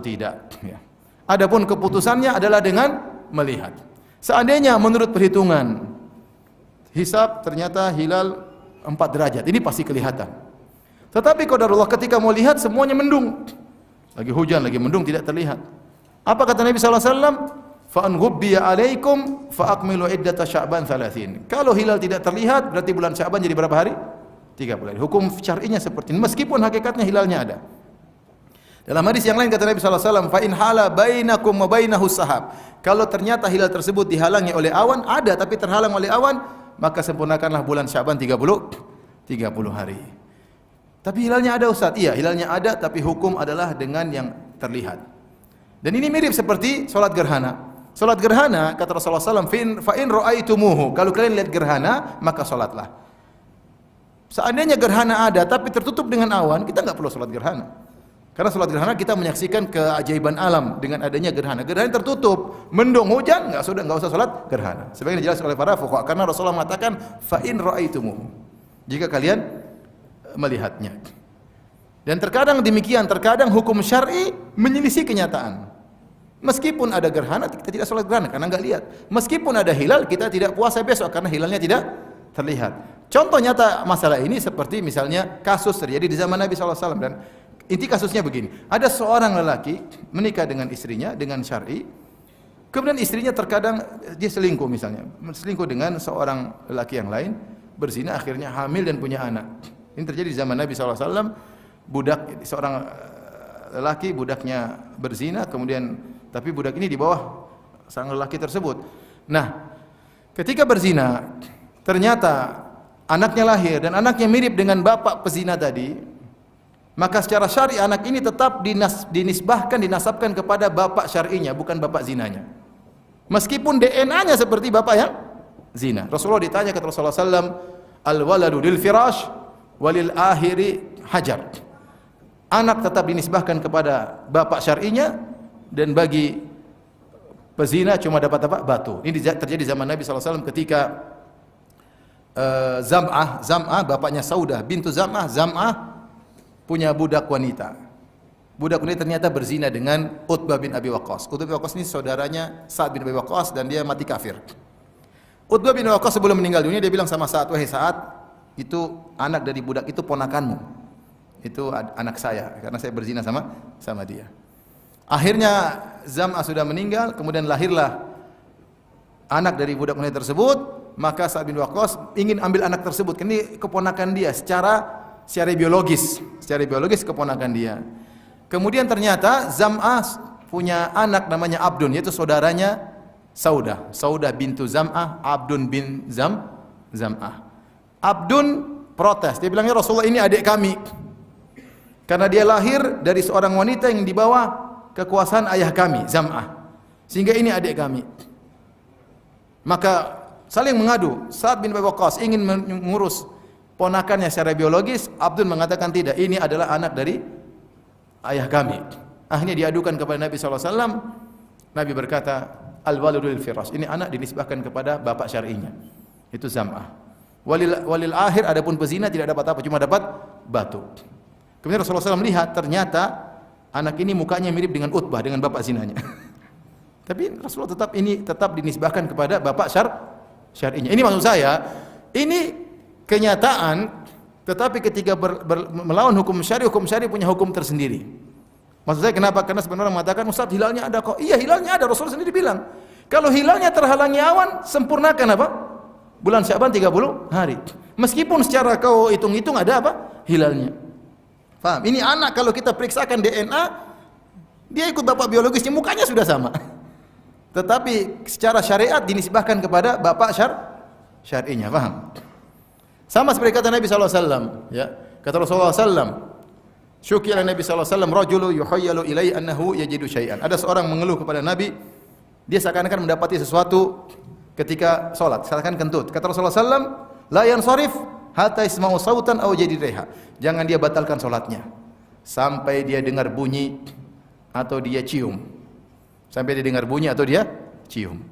tidak. Ya. Adapun keputusannya adalah dengan melihat. Seandainya menurut perhitungan hisab ternyata hilal 4 derajat, ini pasti kelihatan. Tetapi qadarullah ketika mau lihat semuanya mendung, lagi hujan, lagi mendung, tidak terlihat. Apa kata Nabi sallallahu alaihi wasallam? Fa an ghubbiya alaikum fa akmilu iddata Sya'ban 30. Kalau hilal tidak terlihat berarti bulan Sya'ban jadi berapa hari? 30 hari. Hukum syar'inya seperti ini meskipun hakikatnya hilalnya ada. Dalam hadis yang lain kata Nabi sallallahu alaihi wasallam, fa in hala bainakum wa bainahu sahab. Kalau ternyata hilal tersebut dihalangi oleh awan, ada tapi terhalang oleh awan, maka sempurnakanlah bulan Sya'ban 30 hari. Tapi hilalnya ada, Ustaz. Iya, hilalnya ada, tapi hukum adalah dengan yang terlihat. Dan ini mirip seperti salat gerhana. Salat gerhana kata Rasulullah SAW, fa in ra'aitumuhu, kalau kalian lihat gerhana maka salatlah. Seandainya gerhana ada tapi tertutup dengan awan, kita enggak perlu salat gerhana. Karena salat gerhana kita menyaksikan keajaiban alam dengan adanya gerhana. Gerhana tertutup, mendung, hujan, enggak usah salat gerhana. Sebagaimana dijelaskan oleh para fuqaha, karena Rasulullah mengatakan fa in ra'aitumuhu, jika kalian melihatnya. Dan terkadang demikian, terkadang hukum syar'i menyelisih kenyataan. Meskipun ada gerhana, kita tidak sholat gerhana karena enggak lihat. Meskipun ada hilal, kita tidak puasa besok karena hilalnya tidak terlihat. Contoh nyata masalah ini seperti misalnya kasus terjadi di zaman Nabi SAW. Dan inti kasusnya begini, ada seorang lelaki menikah dengan istrinya dengan syar'i, kemudian istrinya terkadang dia selingkuh misalnya, selingkuh dengan seorang lelaki yang lain, berzina, akhirnya hamil dan punya anak. Ini terjadi di zaman Nabi SAW. Budak, seorang lelaki, budaknya berzina, kemudian tapi budak ini di bawah sang lelaki tersebut. Nah, ketika berzina, ternyata anaknya lahir dan anaknya mirip dengan bapak pezina tadi, maka secara syar'i anak ini tetap dinasabkan kepada bapak syar'inya, bukan bapak zinanya. Meskipun DNA-nya seperti bapak yang zina. Rasulullah ditanya kata Rasulullah SAW, al-waladu lil firash walil ahiri hajar. Anak tetap dinisbahkan kepada bapak syar'inya, dan bagi pezina cuma dapat apa? Batu. Ini terjadi zaman Nabi SAW ketika Zam'ah, bapaknya Saudah bintu Zam'ah punya budak wanita. Budak wanita ternyata berzina dengan Utbah bin Abi Waqqas. Utbah bin Abi Waqqas ini saudaranya Sa'ad bin Abi Waqqas dan dia mati kafir. Utbah bin Abi Waqqas sebelum meninggal dunia dia bilang sama Sa'ad, wahai Sa'ad, itu anak dari budak itu ponakanmu. Itu anak saya karena saya berzina sama dia. Akhirnya Zam'ah sudah meninggal, kemudian lahirlah anak dari budak wanita tersebut, maka Sa'ad bin Waqqas ingin ambil anak tersebut, ini keponakan dia secara biologis keponakan dia. Kemudian ternyata Zam'ah punya anak namanya Abdun, yaitu saudaranya Saudah bintu Zam'ah, Abdun bin Zam'ah. Abdun protes, dia bilangnya Rasulullah ini adik kami. Karena dia lahir dari seorang wanita yang di bawah kekuasaan ayah kami, Zam'ah. Sehingga ini adik kami. Maka saling mengadu. Sa'ad bin Abi Waqqas ingin mengurus ponakannya secara biologis, Abdul mengatakan tidak, ini adalah anak dari ayah kami. Akhirnya diadukan kepada Nabi SAW. Nabi berkata, al-waladu lil firas. Ini anak dinisbahkan kepada bapak syar'inya. Itu Zam'ah. Walil akhir, adapun pezina tidak dapat apa, cuma dapat batu. Kemudian Rasulullah SAW melihat, ternyata anak ini mukanya mirip dengan Utbah, dengan bapak zinanya. Tapi Rasulullah tetap dinisbahkan kepada bapak syar'inya. Ini maksud saya, ini kenyataan, tetapi ketika melawan hukum syari punya hukum tersendiri. Maksud saya kenapa? Karena sebenarnya orang mengatakan, Ustaz, hilalnya ada kok. Iya, hilalnya ada. Rasulullah sendiri bilang, kalau hilalnya terhalangi awan, sempurnakan apa? Bulan Sya'ban 30 hari. Meskipun secara kau hitung-hitung ada apa? Hilalnya. Paham? Ini anak kalau kita periksakan DNA, dia ikut bapak biologisnya, mukanya sudah sama. Tetapi secara syariat dinisbahkan kepada bapak syar'inya. Paham? Sama seperti kata Nabi SAW. Ya. Kata Rasulullah SAW, syukilah Nabi SAW, rajulu yuhayyalu ilaihi annahu yajidu syai'an. Ada seorang mengeluh kepada Nabi, dia seakan-akan mendapati sesuatu ketika sholat, seakan kentut. Kata Rasulullah SAW, la yansarif hatta isma'u sautan aw yajid riha. Jangan dia batalkan sholatnya sampai dia dengar bunyi atau dia cium. Sampai dia dengar bunyi atau dia cium.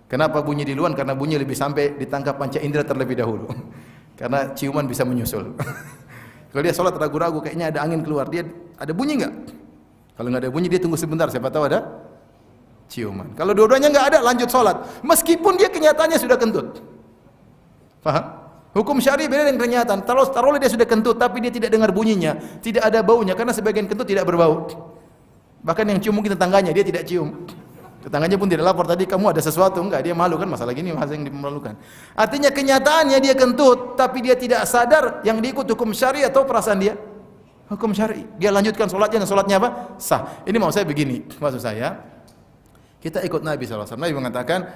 Kenapa bunyi di luar? Karena bunyi lebih sampai ditangkap panca indera terlebih dahulu. Karena ciuman bisa menyusul. Kalau dia sholat ragu-ragu, kayaknya ada angin keluar, dia ada bunyi enggak? Kalau enggak ada bunyi, dia tunggu sebentar, siapa tahu ada ciuman. Kalau dua-duanya enggak ada, lanjut sholat. Meskipun dia kenyataannya sudah kentut. Paham? Hukum syar'i beda dengan kenyataan. Taruhlah dia sudah kentut, tapi dia tidak dengar bunyinya, tidak ada baunya, karena sebagian kentut tidak berbau. Bahkan yang cium mungkin tetangganya, dia tidak cium. Tetangganya pun tidak lapor tadi kamu ada sesuatu, enggak, dia malu kan, masalah gini masalah yang dimalukan. Artinya kenyataannya dia kentut, tapi dia tidak sadar yang diikut hukum syar'i atau perasaan dia hukum syar'i. Dia lanjutkan sholatnya dan sholatnya apa? Sah. Ini mau saya begini, maksud saya kita ikut Nabi SAW. Nabi mengatakan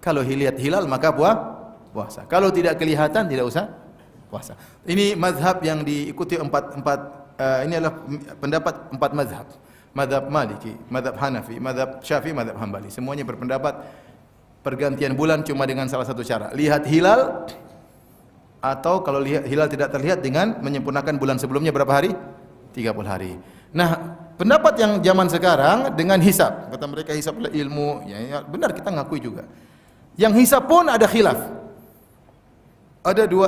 kalau lihat hilal maka puasa. Kalau tidak kelihatan tidak usah puasa. Ini mazhab yang diikuti ini adalah pendapat 4 mazhab. Mazhab Maliki, mazhab Hanafi, mazhab Syafi'i, mazhab Hambali. Semuanya berpendapat pergantian bulan cuma dengan salah satu cara. Lihat hilal, atau kalau hilal tidak terlihat dengan menyempurnakan bulan sebelumnya berapa hari? 30 hari. Nah, pendapat yang zaman sekarang dengan hisab. Kata mereka hisab adalah ilmu. Ya, benar, kita ngakui juga. Yang hisab pun ada khilaf.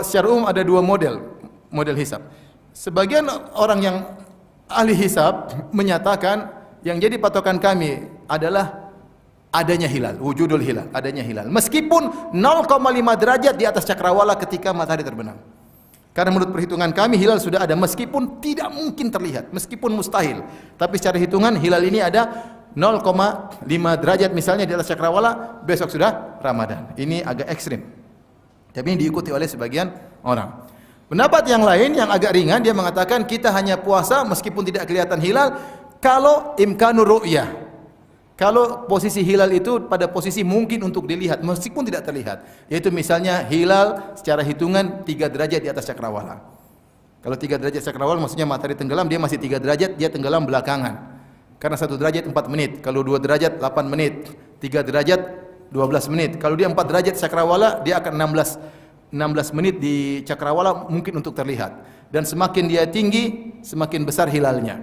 Secara umum ada dua model hisab. Sebagian orang yang ahli hisab menyatakan yang jadi patokan kami adalah adanya hilal, wujudul hilal, adanya hilal. Meskipun 0,5 derajat di atas cakrawala ketika matahari terbenam. Karena menurut perhitungan kami hilal sudah ada meskipun tidak mungkin terlihat, meskipun mustahil. Tapi secara hitungan hilal ini ada 0,5 derajat misalnya di atas cakrawala, besok sudah Ramadan. Ini agak ekstrim. Tapi ini diikuti oleh sebagian orang. Pendapat yang lain yang agak ringan, dia mengatakan kita hanya puasa meskipun tidak kelihatan hilal kalau imkanur ru'yah. Kalau posisi hilal itu pada posisi mungkin untuk dilihat meskipun tidak terlihat. Yaitu misalnya hilal secara hitungan 3 derajat di atas cakrawala. Kalau 3 derajat cakrawala maksudnya matahari tenggelam, dia masih 3 derajat, dia tenggelam belakangan. Karena 1 derajat 4 menit, kalau 2 derajat 8 menit, 3 derajat 12 menit. Kalau dia 4 derajat cakrawala, dia akan 16 menit di cakrawala mungkin untuk terlihat. Dan semakin dia tinggi, semakin besar hilalnya.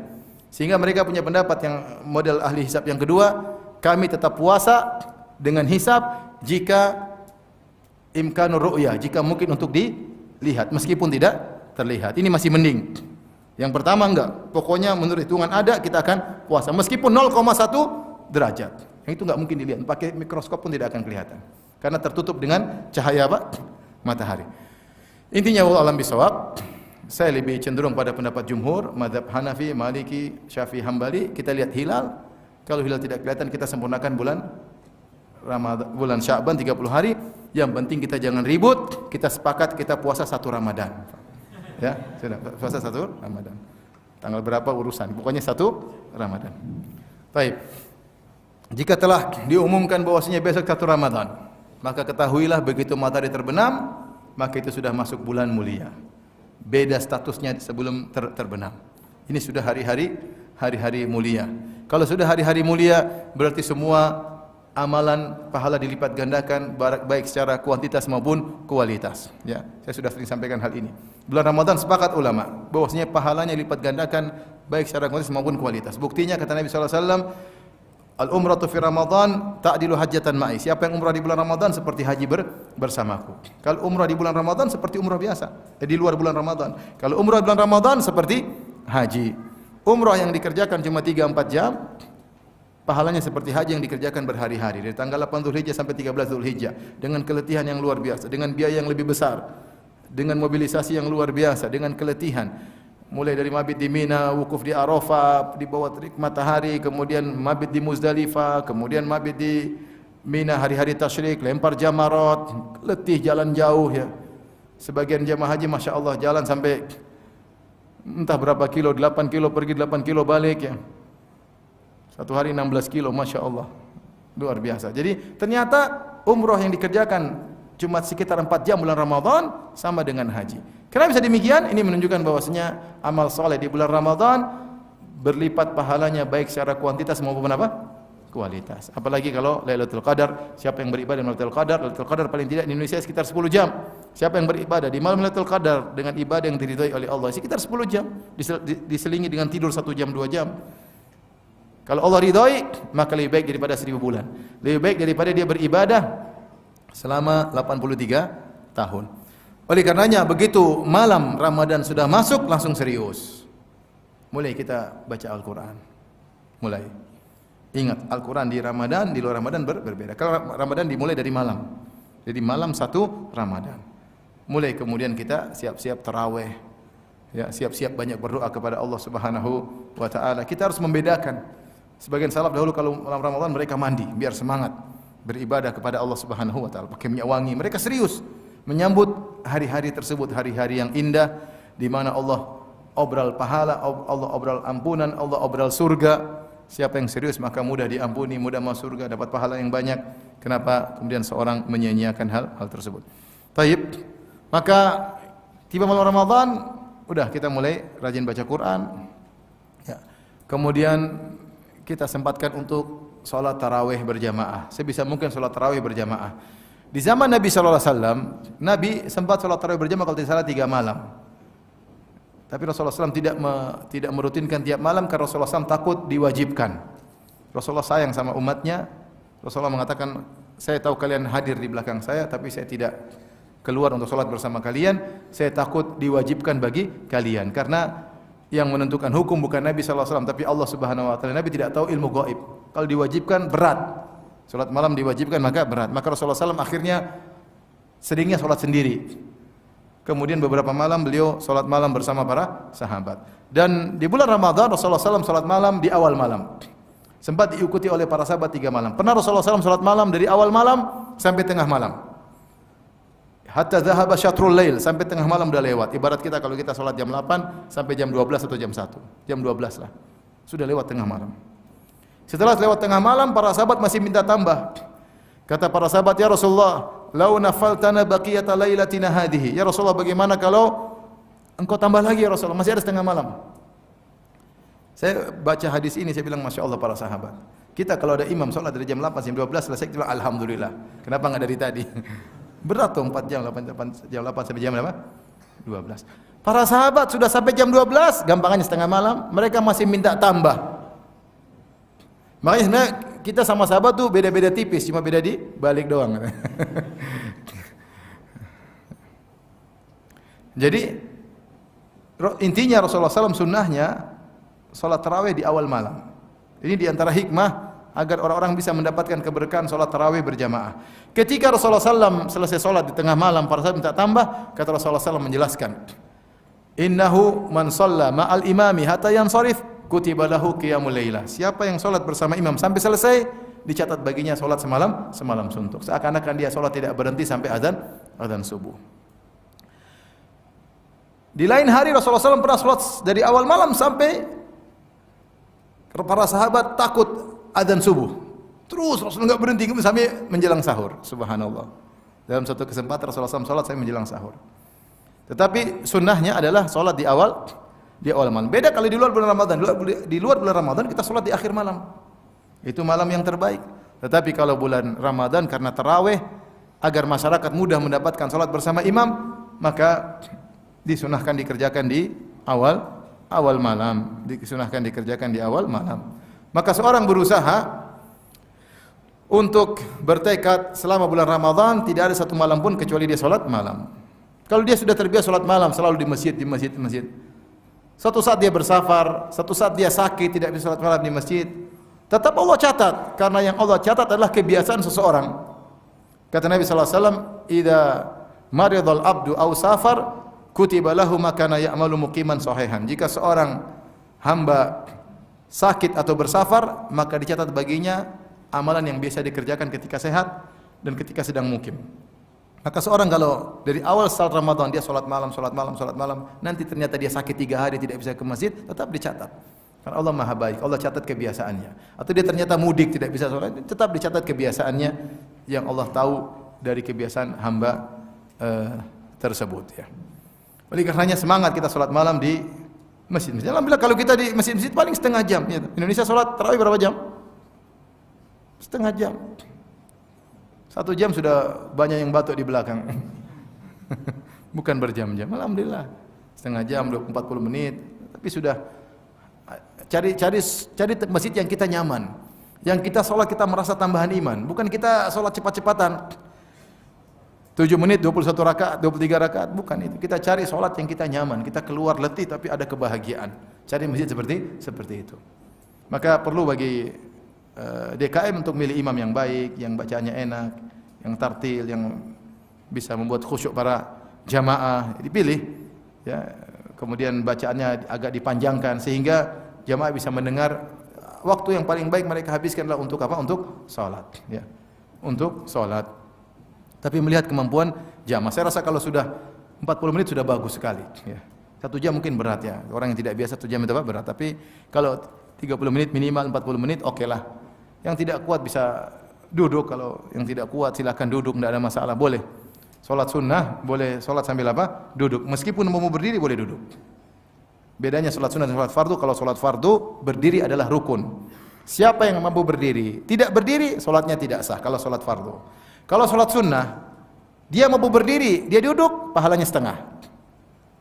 Sehingga mereka punya pendapat yang model ahli hisab yang kedua, kami tetap puasa dengan hisab jika imkanur ru'yah, jika mungkin untuk dilihat meskipun tidak terlihat. Ini masih mending. Yang pertama enggak, pokoknya menurut hitungan ada, kita akan puasa meskipun 0,1 derajat. Yang itu enggak mungkin dilihat, pakai mikroskop pun tidak akan kelihatan. Karena tertutup dengan cahaya apa? Matahari. Intinya wallahu a'lam bishawab, saya lebih cenderung pada pendapat jumhur, mazhab Hanafi, Maliki, Syafi'i, Hambali. Kita lihat hilal, kalau hilal tidak kelihatan kita sempurnakan bulan Ramadan, bulan Sya'ban 30 hari. Yang penting kita jangan ribut, kita sepakat kita puasa 1 Ramadan. Ya, sudah puasa 1 Ramadan. Tanggal berapa urusan, pokoknya 1 Ramadan. Baik. Jika telah diumumkan bahwasanya besok 1 Ramadan, maka ketahuilah begitu matahari terbenam, maka itu sudah masuk bulan mulia. Beda statusnya sebelum terbenam. Ini sudah hari-hari mulia. Kalau sudah hari-hari mulia, berarti semua amalan pahala dilipat gandakan, baik secara kuantitas maupun kualitas. Ya, saya sudah sering sampaikan hal ini. Bulan Ramadan sepakat ulama bahwasanya pahalanya lipat gandakan baik secara kuantitas maupun kualitas. Buktinya kata Nabi sallallahu alaihi wasallam, al-umratu fi Ramadan ta'dilu hajjatan ma'i. Siapa yang umrah di bulan Ramadan seperti haji bersamaku. Kalau umrah di bulan Ramadan seperti umrah biasa, di luar bulan Ramadan. Kalau umrah di bulan Ramadan seperti haji. Umrah yang dikerjakan cuma 3-4 jam, pahalanya seperti haji yang dikerjakan berhari-hari dari tanggal 8 Zulhijjah sampai 13 Zulhijjah dengan keletihan yang luar biasa, dengan biaya yang lebih besar, dengan mobilisasi yang luar biasa, dengan keletihan. Mulai dari mabit di Mina, wukuf di Arafah, di bawah terik matahari, kemudian mabit di Muzdalifah, kemudian mabit di Mina hari-hari tasyrik, lempar jamarat, letih jalan jauh ya. Sebagian jamaah haji Masya Allah jalan sampai entah berapa kilo, 8 kilo pergi, 8 kilo balik ya. Satu hari 16 kilo, Masya Allah. Luar biasa. Jadi ternyata umrah yang dikerjakan cuma sekitar 4 jam bulan Ramadan sama dengan haji. Kenapa bisa demikian? Ini menunjukkan bahwasanya amal soleh di bulan Ramadan berlipat pahalanya baik secara kuantitas maupun apa? Kualitas. Apalagi kalau Lailatul Qadar, siapa yang beribadah di Lailatul Qadar? Lailatul Qadar paling tidak di Indonesia sekitar 10 jam. Siapa yang beribadah di malam Lailatul Qadar dengan ibadah yang diridhai oleh Allah sekitar 10 jam, diselingi dengan tidur 1 jam 2 jam. Kalau Allah ridhai, maka lebih baik daripada 1000 bulan. Lebih baik daripada dia beribadah selama 83 tahun. Oleh karenanya begitu malam Ramadan sudah masuk langsung serius. Mulai kita baca Al-Qur'an. Mulai. Ingat Al-Qur'an di Ramadan, di luar Ramadan berbeda. Kalau Ramadan dimulai dari malam. Jadi malam 1 Ramadan. Mulai kemudian kita siap-siap tarawih. Ya, siap-siap banyak berdoa kepada Allah Subhanahu wa taala. Kita harus membedakan. Sebagian salaf dahulu kalau malam Ramadan mereka mandi biar semangat beribadah kepada Allah Subhanahu wa taala, pakai minyak wangi. Mereka serius menyambut hari-hari tersebut, hari-hari yang indah di mana Allah obral pahala, Allah obral ampunan, Allah obral surga. Siapa yang serius maka mudah diampuni, mudah masuk surga, dapat pahala yang banyak. Kenapa kemudian seorang menyia-nyiakan hal tersebut? Taib. Maka tiba malam Ramadan, udah kita mulai rajin baca Quran. Ya. Kemudian kita sempatkan untuk salat tarawih berjamaah. Sebisa mungkin salat tarawih berjamaah. Di zaman Nabi sallallahu alaihi wasallam, Nabi sempat salat tarawih berjamaah kalau tidak salah 3 malam. Tapi Rasulullah SAW tidak merutinkan tiap malam karena Rasulullah SAW takut diwajibkan. Rasulullah sayang sama umatnya. Rasulullah mengatakan, saya tahu kalian hadir di belakang saya, tapi saya tidak keluar untuk salat bersama kalian. Saya takut diwajibkan bagi kalian karena yang menentukan hukum bukan Nabi sallallahu alaihi wasallam tapi Allah Subhanahu wa taala. Nabi tidak tahu ilmu gaib. Kalau diwajibkan berat. Salat malam diwajibkan maka berat. Maka Rasulullah SAW akhirnya seringnya salat sendiri. Kemudian beberapa malam beliau salat malam bersama para sahabat. Dan di bulan Ramadan Rasulullah SAW salat malam di awal malam. Sempat diikuti oleh para sahabat 3 malam. Pernah Rasulullah SAW salat malam dari awal malam sampai tengah malam. Hatta dhahaba syatrul lail, sampai tengah malam udah lewat. Ibarat kita kalau kita salat jam 8 sampai jam 12 atau jam 1. Jam 12 lah. Sudah lewat tengah malam. Setelah lewat tengah malam para sahabat masih minta tambah. Kata para sahabat, "Ya Rasulullah, lau nafaltana baqiyata lailatina hadhihi." Ya Rasulullah, bagaimana kalau engkau tambah lagi ya Rasulullah? Masih ada setengah malam. Saya baca hadis ini saya bilang Masya Allah para sahabat. Kita kalau ada imam salat dari jam 8 sampai 12 selesai kita bilang alhamdulillah. Kenapa enggak dari tadi? Berat tuh 4 jam, 8 sampai jam berapa? 12. Para sahabat sudah sampai jam 12, gampangannya setengah malam, mereka masih minta tambah. Makanya sebenarnya kita sama sahabat tuh beda-beda tipis, cuma beda di balik doang. Jadi intinya Rasulullah SAW sunnahnya salat tarawih di awal malam. Ini diantara hikmah agar orang-orang bisa mendapatkan keberkahan salat tarawih berjamaah. Ketika Rasulullah SAW selesai salat di tengah malam, para sahabat minta tambah, kata Rasulullah SAW menjelaskan, "Innahu man shalla ma'al imami hatta yansarif kutiba lahu qiyamul lailah." Siapa yang salat bersama imam sampai selesai, dicatat baginya salat semalam suntuk. Seakan-akan dia salat tidak berhenti sampai azan subuh. Di lain hari Rasulullah SAW pernah salat dari awal malam sampai para sahabat takut azan subuh. Terus Rasulullah enggak berhenti sampai menjelang sahur. Subhanallah. Dalam satu kesempatan Rasulullah SAW salat sampai menjelang sahur. Tetapi sunnahnya adalah salat di awal malam. Beda kalau di luar bulan Ramadan. Di luar bulan Ramadan kita salat di akhir malam. Itu malam yang terbaik. Tetapi kalau bulan Ramadan karena tarawih agar masyarakat mudah mendapatkan salat bersama imam, maka disunahkan dikerjakan di awal awal malam, disunahkan dikerjakan di awal malam. Maka seorang berusaha untuk bertekad selama bulan Ramadan tidak ada satu malam pun kecuali dia salat malam. Kalau dia sudah terbiasa salat malam selalu di masjid. Suatu saat dia bersafar, suatu saat dia sakit tidak bisa salat malam di masjid, tetap Allah catat, karena yang Allah catat adalah kebiasaan seseorang. Kata Nabi sallallahu alaihi wasallam, "Idza maridal abdu aw safar, kutiba lahu ma kana ya'malu muqiman sahihan." Jika seorang hamba sakit atau bersafar, maka dicatat baginya amalan yang biasa dikerjakan ketika sehat dan ketika sedang mukim. Maka seorang kalau dari awal salat Ramadan dia salat malam, nanti ternyata dia sakit 3 hari tidak bisa ke masjid, tetap dicatat. Karena Allah Maha Baik, Allah catat kebiasaannya. Atau dia ternyata mudik tidak bisa salat, tetap dicatat kebiasaannya yang Allah tahu dari kebiasaan hamba tersebut ya. Oleh karenanya semangat kita salat malam di masjid. Alhamdulillah kalau kita di masjid paling setengah jam ya. Indonesia salat tarawih berapa jam? Setengah jam. 1 jam sudah banyak yang batuk di belakang. Bukan berjam-jam. Alhamdulillah. Setengah jam, 40 menit. Tapi sudah cari masjid yang kita nyaman. Yang kita sholat kita merasa tambahan iman. Bukan kita sholat cepat-cepatan. 7 menit, 21 rakaat, 23 rakaat. Bukan itu. Kita cari sholat yang kita nyaman. Kita keluar letih tapi ada kebahagiaan. Cari masjid seperti itu. Maka perlu bagi DKM untuk milih imam yang baik, yang bacaannya enak, yang tartil, yang bisa membuat khusyuk para jamaah, dipilih ya. Kemudian bacaannya agak dipanjangkan sehingga jamaah bisa mendengar. Waktu yang paling baik mereka habiskanlah untuk apa? Untuk salat ya. Untuk salat. Tapi melihat kemampuan jamaah, saya rasa kalau sudah 40 menit sudah bagus sekali ya. 1 jam mungkin berat ya. Orang yang tidak biasa 1 jam itu berat, tapi kalau 30 menit minimal 40 menit oke lah. Yang tidak kuat bisa duduk, kalau yang tidak kuat silakan duduk, tidak ada masalah, boleh. Salat sunnah boleh salat sambil apa? Duduk. Meskipun mau berdiri boleh duduk. Bedanya salat sunnah dan salat fardu, kalau salat fardu berdiri adalah rukun. Siapa yang mampu berdiri, tidak berdiri salatnya tidak sah kalau salat fardu. Kalau salat sunnah dia mampu berdiri, dia duduk, pahalanya setengah.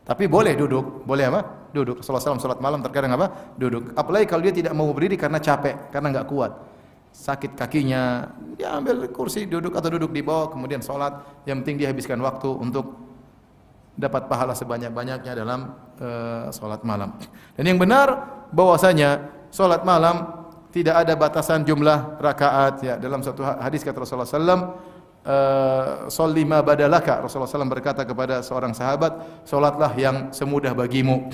Tapi boleh duduk, boleh apa? Duduk. Rasulullah SAW salat malam terkadang apa? Duduk. Apalagi kalau dia tidak mau berdiri karena capek, karena enggak kuat, sakit kakinya, dia ambil kursi duduk atau duduk di bawah kemudian salat. Yang penting dia habiskan waktu untuk dapat pahala sebanyak-banyaknya dalam salat malam. Dan yang benar bahwasanya salat malam tidak ada batasan jumlah rakaat ya. Dalam satu hadis kata Rasulullah SAW, sholli ma badalaka. Rasulullah SAW berkata kepada seorang sahabat, salatlah yang semudah bagimu.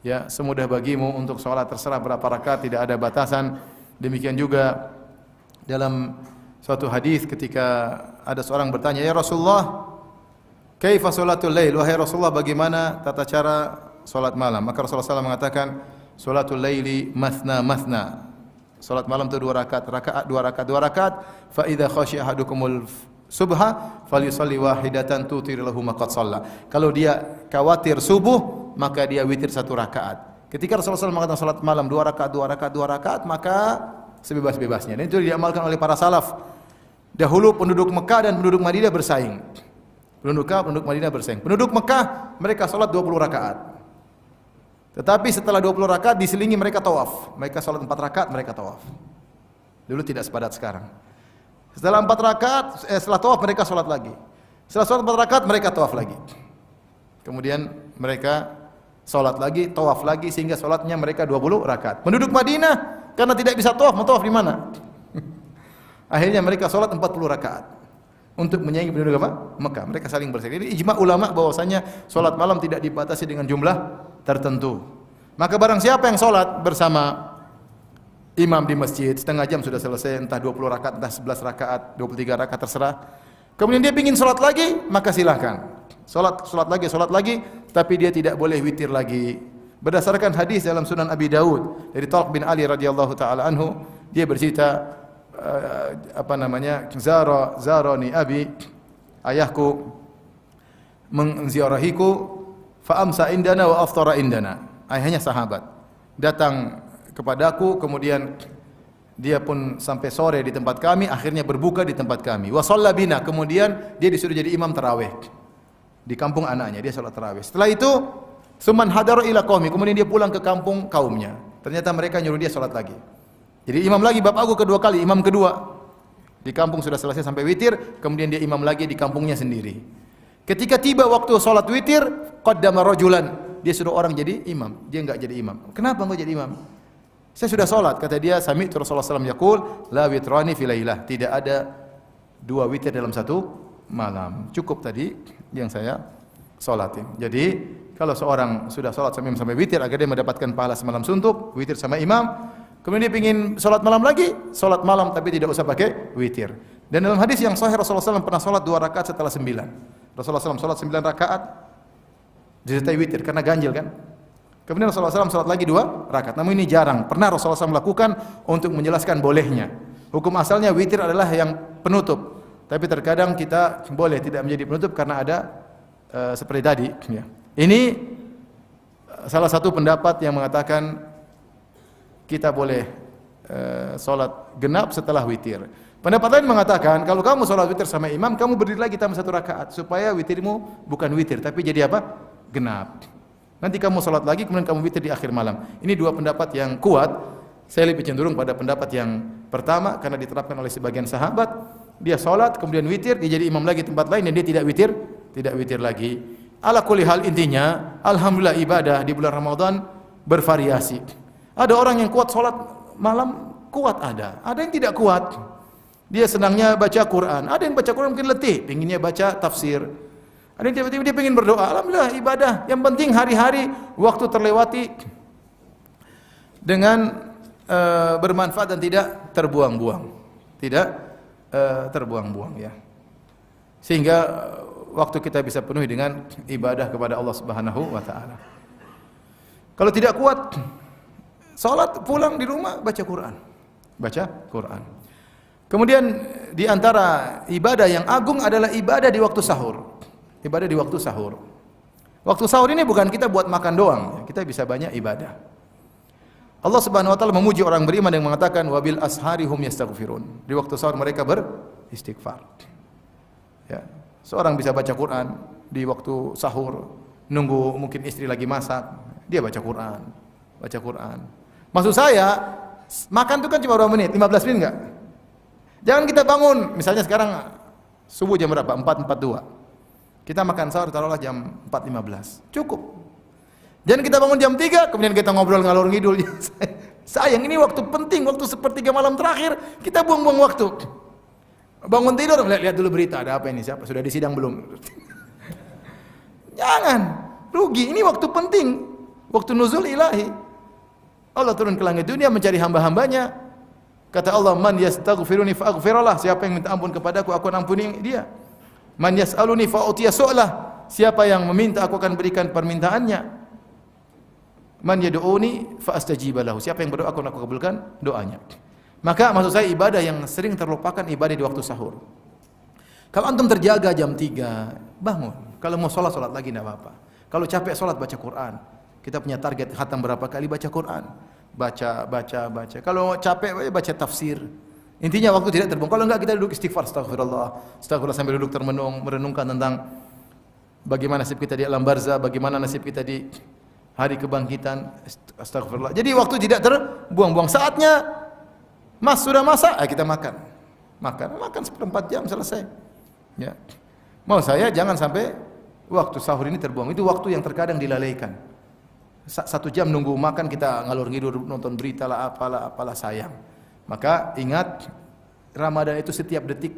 Ya, semudah bagimu untuk salat, terserah berapa rakaat, tidak ada batasan. Demikian juga dalam suatu hadis ketika ada seorang bertanya, "Ya Rasulullah, kaifa salatul lail?" Wahai Rasulullah, bagaimana tata cara salat malam? Maka Rasulullah SAW mengatakan, "Salatul laili mathna mathna." Salat malam itu 2 rakaat, dua rakaat. Fa idza khashiya ahadukumul subha falyusalli wahidatan tutir lahu ma qad shalla. Kalau dia khawatir subuh, maka dia witir 1 rakaat. Ketika Rasulullah SAW mengatakan salat malam 2 rakaat, maka sebebas-bebasnya. Dan itu diamalkan oleh para salaf. Dahulu penduduk Mekah dan penduduk Madinah bersaing. Penduduk Madinah bersaing. Penduduk Mekah mereka salat 20 rakaat. Tetapi setelah 20 rakaat diselingi mereka tawaf. Mereka salat 4 rakaat, mereka tawaf. Dulu tidak sepadat sekarang. Setelah 4 rakaat, setelah tawaf mereka salat lagi. Setelah salat 4 rakaat mereka tawaf lagi. Kemudian mereka salat lagi, tawaf lagi sehingga salatnya mereka 20 rakaat. Penduduk Madinah karena tidak bisa tawaf, mau tawaf di mana? Akhirnya mereka salat 40 rakaat untuk menyaingi penduduk apa? Mekah. Mereka saling bersaing. Jadi ijma ulama bahwasanya salat malam tidak dibatasi dengan jumlah tertentu. Maka barang siapa yang salat bersama imam di masjid setengah jam sudah selesai, entah 20 rakaat, entah 11 rakaat, 23 rakaat terserah. Kemudian dia ingin salat lagi, maka silakan. Salat lagi, tapi dia tidak boleh witir lagi. Berdasarkan hadis dalam Sunan Abi Daud dari Talq bin Ali radhiyallahu taala anhu, dia bercerita zarani abi, ayahku menziarahiku, fa amsa indana wa aftara indana. Ayahnya sahabat datang kepadaku, kemudian dia pun sampai sore di tempat kami, akhirnya berbuka di tempat kami. Wa shalla bina, kemudian dia disuruh jadi imam tarawih di kampung anaknya, dia salat tarawih. Setelah itu Suman hadara ila qaumi, kemudian dia pulang ke kampung kaumnya. Ternyata mereka nyuruh dia salat lagi. Jadi imam lagi bab aku kedua kali, imam kedua. Di kampung sudah selesai sampai witir, kemudian dia imam lagi di kampungnya sendiri. Ketika tiba waktu salat witir, qaddama rajulan, dia suruh orang jadi imam, dia enggak jadi imam. Kenapa enggak jadi imam? Saya sudah salat, kata dia, sami'tu Rasulullah sallallahu alaihi wasallam yaqul, la witrani fi lailah, tidak ada dua witir dalam satu malam. Cukup tadi yang saya salatin. Jadi kalau seorang sudah salat sampai witir agar dia mendapatkan pahala semalam suntuk, witir sama imam, kemudian dia ingin salat malam lagi, salat malam tapi tidak usah pakai witir. Dan dalam hadis yang sahih Rasulullah SAW pernah salat 2 rakaat setelah 9. Rasulullah SAW salat 9 rakaat disertai witir karena ganjil kan. Kemudian Rasulullah SAW salat lagi 2 rakaat. Namun ini jarang. Pernah Rasulullah SAW melakukan untuk menjelaskan bolehnya. Hukum asalnya witir adalah yang penutup. Tapi terkadang kita boleh tidak menjadi penutup karena ada seperti tadi. Ya. Ini salah satu pendapat yang mengatakan kita boleh solat genap setelah witir. Pendapat lain mengatakan kalau kamu solat witir sama imam, kamu berdiri lagi tambah 1 rakaat supaya witirmu bukan witir tapi jadi apa? Genap. Nanti kamu solat lagi kemudian kamu witir di akhir malam. Ini 2 pendapat yang kuat. Saya lebih cenderung pada pendapat yang pertama karena diterapkan oleh sebagian sahabat. Dia solat kemudian witir, dia jadi imam lagi tempat lain dan dia tidak witir lagi. Ala kulli hal intinya, alhamdulillah ibadah di bulan Ramadan bervariasi. Ada orang yang kuat salat malam, kuat ada yang tidak kuat. Dia senangnya baca Quran, ada yang baca Quran mungkin letih, pengennya baca tafsir. Ada yang tiba-tiba dia pengen berdoa, alhamdulillah ibadah. Yang penting hari-hari waktu terlewati dengan bermanfaat dan tidak terbuang-buang. Tidak terbuang-buang ya. Sehingga waktu kita bisa penuhi dengan ibadah kepada Allah Subhanahu wa taala. Kalau tidak kuat salat, pulang di rumah baca Quran. Baca Quran. Kemudian di antara ibadah yang agung adalah ibadah di waktu sahur. Ibadah di waktu sahur. Waktu sahur ini bukan kita buat makan doang, kita bisa banyak ibadah. Allah Subhanahu wa taala memuji orang beriman yang mengatakan wabil ashari hum yastaghfirun. Di waktu sahur mereka beristighfar. Ya. Seorang bisa baca Quran di waktu sahur, nunggu mungkin istri lagi masak, dia baca Quran. Baca Quran. Maksud saya, makan itu kan cuma berapa menit? 15 menit enggak? Jangan kita bangun, misalnya sekarang subuh jam berapa? 4.42. Kita makan sahur taruhlah jam 4.15. Cukup. Jangan kita bangun jam 3, kemudian kita ngobrol ngalor ngidul. Sayang, ini waktu penting, waktu sepertiga malam terakhir, kita buang-buang waktu. Bangun tidur, lihat dulu berita, ada apa ini, siapa, sudah disidang belum? Jangan, rugi, ini waktu penting, waktu nuzul ilahi. Allah turun ke langit dunia mencari hamba-hambanya. Kata Allah, man yastaghfiruni fa'aghfirullah, siapa yang minta ampun kepadaku, aku akan ampuni dia. Man yas'aluni fa'utiya su'lah, siapa yang meminta, aku akan berikan permintaannya. Man yad'uni fa'astajiba lahu, siapa yang berdoa, aku akan kabulkan doanya. Maka maksud saya ibadah yang sering terlupakan ibadah di waktu sahur. Kalau antum terjaga jam 3, bangun. Kalau mau sholat lagi tidak apa-apa. Kalau capek sholat baca Quran. Kita punya target khatam berapa kali baca Quran. Baca. Kalau capek baca tafsir. Intinya waktu tidak terbuang. Kalau enggak kita duduk istighfar, astagfirullah sambil duduk merenungkan tentang bagaimana nasib kita di alam barzah, bagaimana nasib kita di hari kebangkitan. Astagfirullah. Jadi waktu tidak terbuang-buang. Saatnya Mas sudah masak, kita makan. Makan seperempat jam selesai. Ya. Mau saya jangan sampai waktu sahur ini terbuang. Itu waktu yang terkadang dilalaikan. 1 jam nunggu makan kita ngalur ngidur nonton berita lah apalah sayang. Maka ingat Ramadan itu setiap detik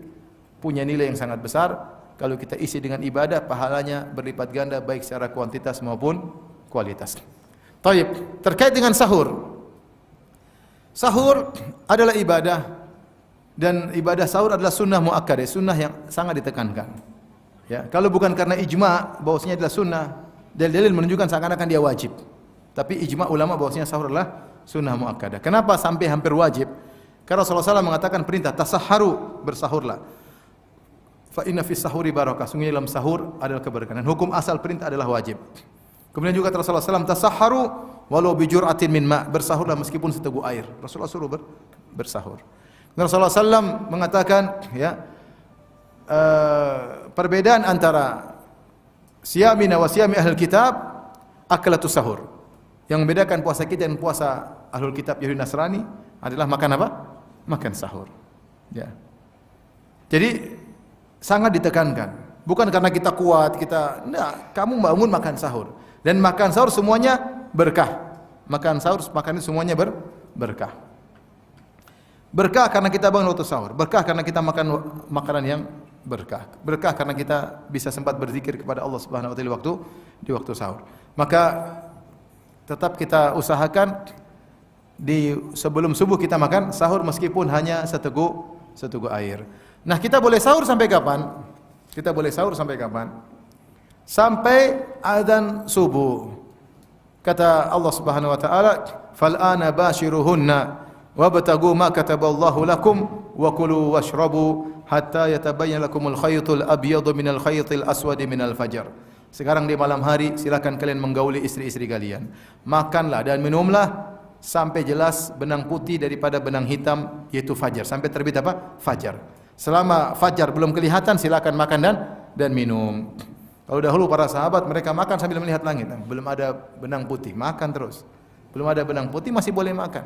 punya nilai yang sangat besar. Kalau kita isi dengan ibadah, pahalanya berlipat ganda baik secara kuantitas maupun kualitas. Taib, terkait dengan sahur. Sahur adalah ibadah dan ibadah sahur adalah sunnah muakkadah, sunnah yang sangat ditekankan. Ya, kalau bukan karena ijma bahwasanya adalah sunnah, dalil-dalil menunjukkan seakan-akan dia wajib. Tapi ijma ulama bahwasanya sahur adalah sunnah muakkadah. Kenapa sampai hampir wajib? Karena Rasulullah SAW mengatakan perintah tasahharu, bersahurlah. Fa inna fis sahuri barakah, sungguh dalam sahur adalah keberkahan. Hukum asal perintah adalah wajib. Kemudian juga Rasulullah SAW tasahharu walau bijur'atin min ma', bersahurlah meskipun seteguk air. Rasulullah suruh bersahur. Rasulullah SAW mengatakan ya perbedaan antara siyamina wa siyami ahlul kitab Aklatus sahur. Yang membedakan puasa kita dan puasa Ahlul Kitab Yahudi Nasrani adalah makan apa? Makan sahur. Ya. Jadi sangat ditekankan. Bukan karena kita kuat, kamu bangun makan sahur. Dan makan sahur semuanya berkah. Makan sahur, makan itu semuanya berkah. Berkah karena kita bangun waktu sahur. Berkah karena kita makan makanan yang berkah. Berkah karena kita bisa sempat berzikir kepada Allah Subhanahu wa taala di waktu sahur. Maka tetap kita usahakan sebelum subuh kita makan sahur meskipun hanya seteguk air. Nah, kita boleh sahur sampai kapan? Kita boleh sahur sampai kapan? Sampai azan subuh. Kata Allah Subhanahu wa taala, "Fal ana bashiruhunna wabtagu ma kataballahu lakum wa kulu washrabu hatta yatabayyana lakumul khaytul abyadu minal khaytil aswadi minal fajar." Sekarang di malam hari silakan kalian menggauli istri-istri kalian. Makanlah dan minumlah sampai jelas benang putih daripada benang hitam, yaitu fajar. Sampai terbit apa? Fajar. Selama fajar belum kelihatan silakan makan dan minum. Kalau dahulu para sahabat mereka makan sambil melihat langit. Belum ada benang putih, makan terus. Belum ada benang putih masih boleh makan.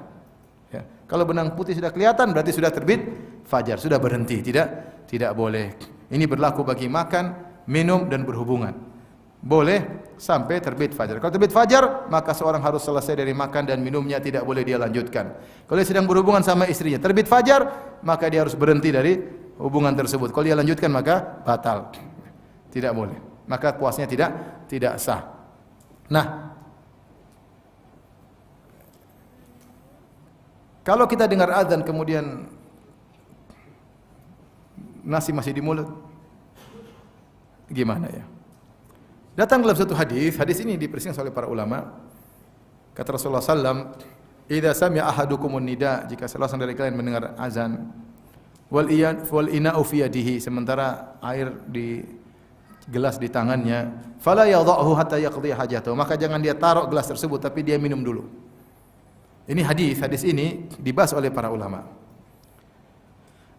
Ya. Kalau benang putih sudah kelihatan berarti sudah terbit fajar, sudah berhenti, tidak boleh. Ini berlaku bagi makan, minum dan berhubungan. Boleh sampai terbit fajar. Kalau terbit fajar, maka seorang harus selesai dari makan dan minumnya, tidak boleh dia lanjutkan. Kalau dia sedang berhubungan sama istrinya, terbit fajar, maka dia harus berhenti dari hubungan tersebut. Kalau dia lanjutkan maka batal. Tidak boleh. Maka puasanya tidak sah. Nah, kalau kita dengar azan kemudian nasi masih di mulut, gimana ya? Datang dalam satu hadis ini dipersiapkan oleh para ulama. Kata Rasulullah sallam, "Idza sami'a ahadukumun nida," jika salah seorang dari kalian mendengar azan, wal ina'u fi yadihi, sementara air di gelas di tangannya, fala yadha'hu hatta yaqdi hajatahu, maka jangan dia taruh gelas tersebut tapi dia minum dulu. Ini hadis ini dibahas oleh para ulama.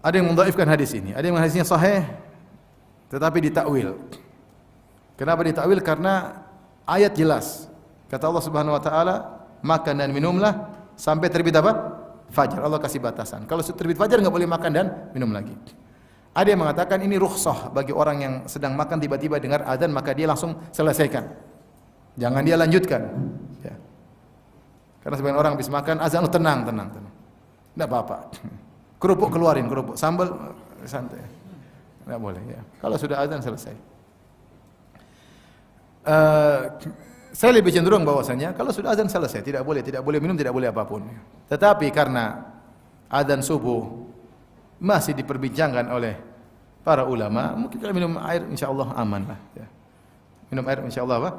Ada yang mendhaifkan hadis ini, ada yang hadisnya sahih tetapi ditakwil. Kenapa ditakwil? Karena ayat jelas. Kata Allah Subhanahu wa taala, makan dan minumlah sampai terbit apa? Fajar. Allah kasih batasan. Kalau terbit fajar enggak boleh makan dan minum lagi. Ada yang mengatakan ini rukhsah bagi orang yang sedang makan tiba-tiba dengar azan maka dia langsung selesaikan. Jangan dia lanjutkan. Ya. Karena sebagian orang habis makan azan tenang. Tidak apa-apa. Kerupuk keluarin, kerupuk sambal santai. Tidak boleh ya. Kalau sudah azan selesai. Saya lebih cenderung bahwasanya kalau sudah azan selesai tidak boleh minum, tidak boleh apapun. Tetapi karena azan subuh masih diperbincangkan oleh para ulama, mungkin kalau minum air insyaallah aman lah ya. Minum air insyaallah apa?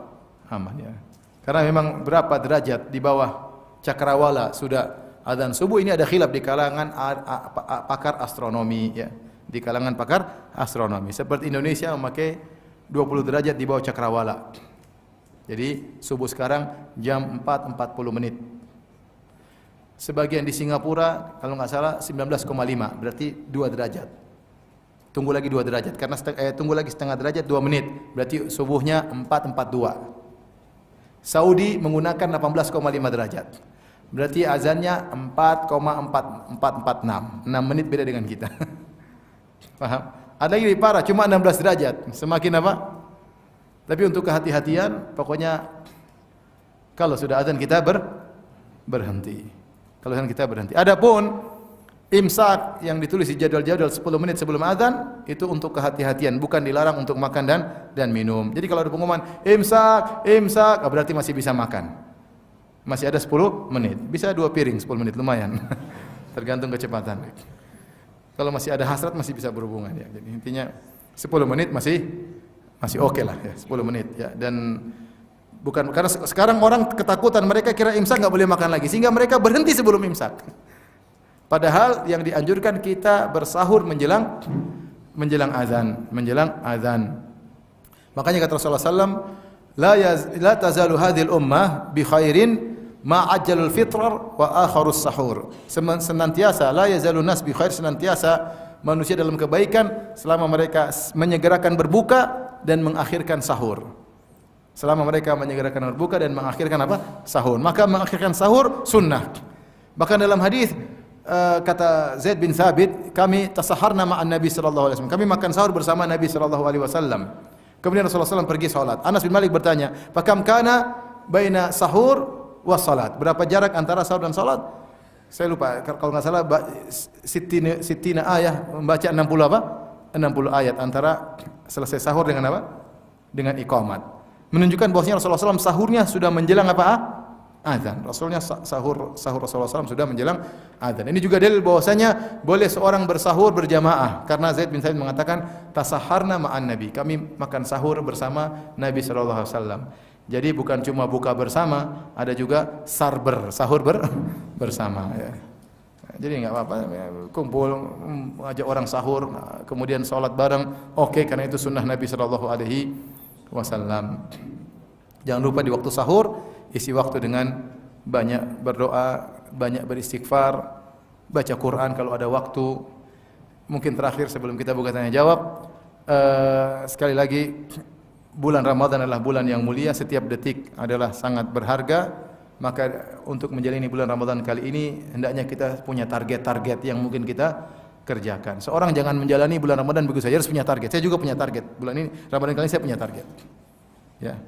Aman ya. Karena memang berapa derajat di bawah cakrawala sudah azan subuh, ini ada khilaf di kalangan pakar astronomi ya. Di kalangan pakar astronomi. Seperti Indonesia memakai 20 derajat di bawah cakrawala. Jadi subuh sekarang jam 4.40 menit. Sebagian di Singapura kalau nggak salah 19,5, berarti 2 derajat. Tunggu lagi 2 derajat karena tunggu lagi setengah derajat 2 menit, berarti subuhnya 4.42. Saudi menggunakan 18,5 derajat. Berarti azannya 4,446. 6 menit beda dengan kita. Paham? Ada yang lebih parah cuma 16 derajat. Semakin apa? Tapi untuk kehati-hatian pokoknya kalau sudah azan kita berhenti. Kalau kita berhenti. Adapun imsak yang ditulis di jadwal-jadwal 10 menit sebelum azan itu untuk kehati-hatian, bukan dilarang untuk makan dan minum. Jadi kalau ada pengumuman imsak, berarti masih bisa makan. Masih ada 10 menit. Bisa 2 piring 10 menit lumayan. Tergantung kecepatan. Kalau masih ada hasrat masih bisa berhubungan ya. Jadi intinya 10 menit masih oke lah ya, 10 menit ya. Dan bukan karena sekarang orang ketakutan, mereka kira imsak enggak boleh makan lagi sehingga mereka berhenti sebelum imsak. Padahal yang dianjurkan kita bersahur menjelang azan. Makanya kata Rasulullah sallam, la tazalu hadhil ummah bi khairin ma ajjalul fitrar wa akharus sahur. Senantiasa la yazalun nas bi khair, senantiasa manusia dalam kebaikan selama mereka menyegerakan berbuka dan mengakhirkan sahur. Selama mereka menyegerakan berbuka dan mengakhirkan apa? Sahur. Maka mengakhirkan sahur sunnah. Bahkan dalam hadis kata Zaid bin Thabit, kami tasaharna ma'an Nabi sallallahu alaihi wasallam. Kami makan sahur bersama Nabi sallallahu alaihi wasallam. Kemudian Rasulullah SAW pergi salat. Anas bin Malik bertanya, "Fakam kana baina sahur was salat?" Berapa jarak antara sahur dan salat? Saya lupa, kalau enggak salah sittina ayat, membaca 60 apa? 60 ayat antara selesai sahur dengan apa? Dengan iqamat. Menunjukkan bahwasanya Rasulullah SAW sahurnya sudah menjelang apa? Azan. Rasulnya sahur Rasulullah SAW sudah menjelang azan. Ini juga dalil bahwasanya boleh seorang bersahur berjamaah karena Zaid bin Thabit mengatakan tasaharna ma'an Nabi. Kami makan sahur bersama Nabi sallallahu alaihi wasallam. Jadi bukan cuma buka bersama, ada juga sahur bersama ya. Jadi enggak apa-apa kumpul ajak orang sahur kemudian salat bareng. Oke, karena itu sunnah Nabi sallallahu alaihi wasallam. Jangan lupa di waktu sahur isi waktu dengan banyak berdoa, banyak beristighfar, baca Quran kalau ada waktu. Mungkin terakhir sebelum kita buka tanya jawab, sekali lagi bulan Ramadan adalah bulan yang mulia, setiap detik adalah sangat berharga. Maka untuk menjalani bulan Ramadan kali ini hendaknya kita punya target-target yang mungkin kita kerjakan. Seorang jangan menjalani bulan Ramadan begitu saja, harus punya target. Saya juga punya target. Bulan ini Ramadan kali ini saya punya target. Ya.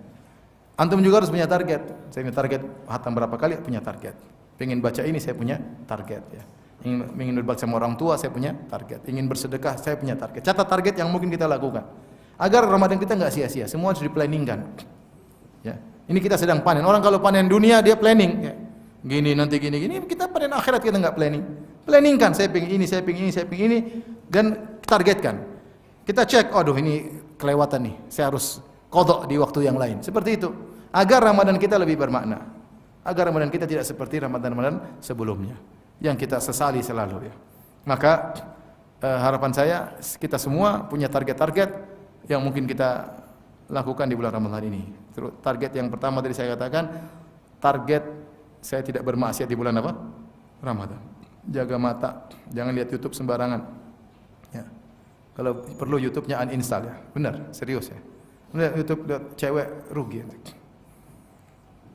Antum juga harus punya target. Saya punya target khatam berapa kali, punya target. Pengen baca ini, saya punya target ya. Ingin berbakti sama orang tua, saya punya target. Ingin bersedekah, saya punya target. Catat target yang mungkin kita lakukan. Agar Ramadan kita enggak sia-sia, semua harus diplanningkan. Ya. Ini kita sedang panen. Orang kalau panen dunia dia planning ya. Gini nanti gini, kita panen akhirat kita enggak planning. Planningkan, saya pengen ini, saya pengen ini, saya pengen ini dan targetkan. Kita cek, aduh ini kelewatan nih. Saya harus qadha di waktu yang lain. Seperti itu. Agar Ramadan kita lebih bermakna. Agar Ramadan kita tidak seperti Ramadan-Ramadan sebelumnya yang kita sesali selalu ya. Maka harapan saya kita semua punya target-target yang mungkin kita lakukan di bulan Ramadan ini. Target yang pertama tadi saya katakan, target saya tidak bermaksiat di bulan apa? Ramadan. Jaga mata, jangan lihat YouTube sembarangan. Ya. Kalau perlu YouTube-nya uninstall ya. Benar, serius ya. Lihat YouTube lihat cewek rugi.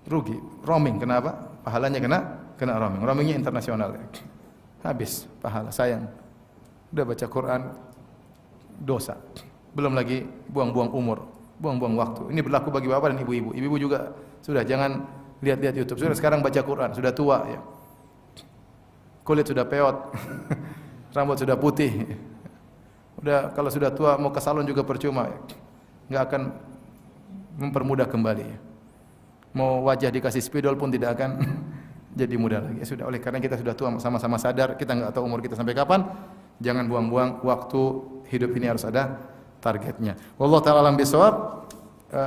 Rugi, roaming, kenapa? Pahalanya kena roaming. Roamingnya internasional. Habis pahala, sayang. Udah baca Quran dosa. Belum lagi buang-buang umur, buang-buang waktu. Ini berlaku bagi bapak dan ibu-ibu. Ibu-ibu juga sudah jangan lihat-lihat YouTube. Sudah sekarang baca Quran, sudah tua ya. Kulit sudah peot. Rambut sudah putih. Udah kalau sudah tua mau ke salon juga percuma ya. Enggak akan mempermudah kembali ya. Mau wajah dikasih spidol pun tidak akan jadi mudah lagi. Ya sudah, oleh karena kita sudah tua, sama-sama sadar kita enggak tahu umur kita sampai kapan. Jangan buang-buang waktu, hidup ini harus ada targetnya. Wallahu taala alam bisawab.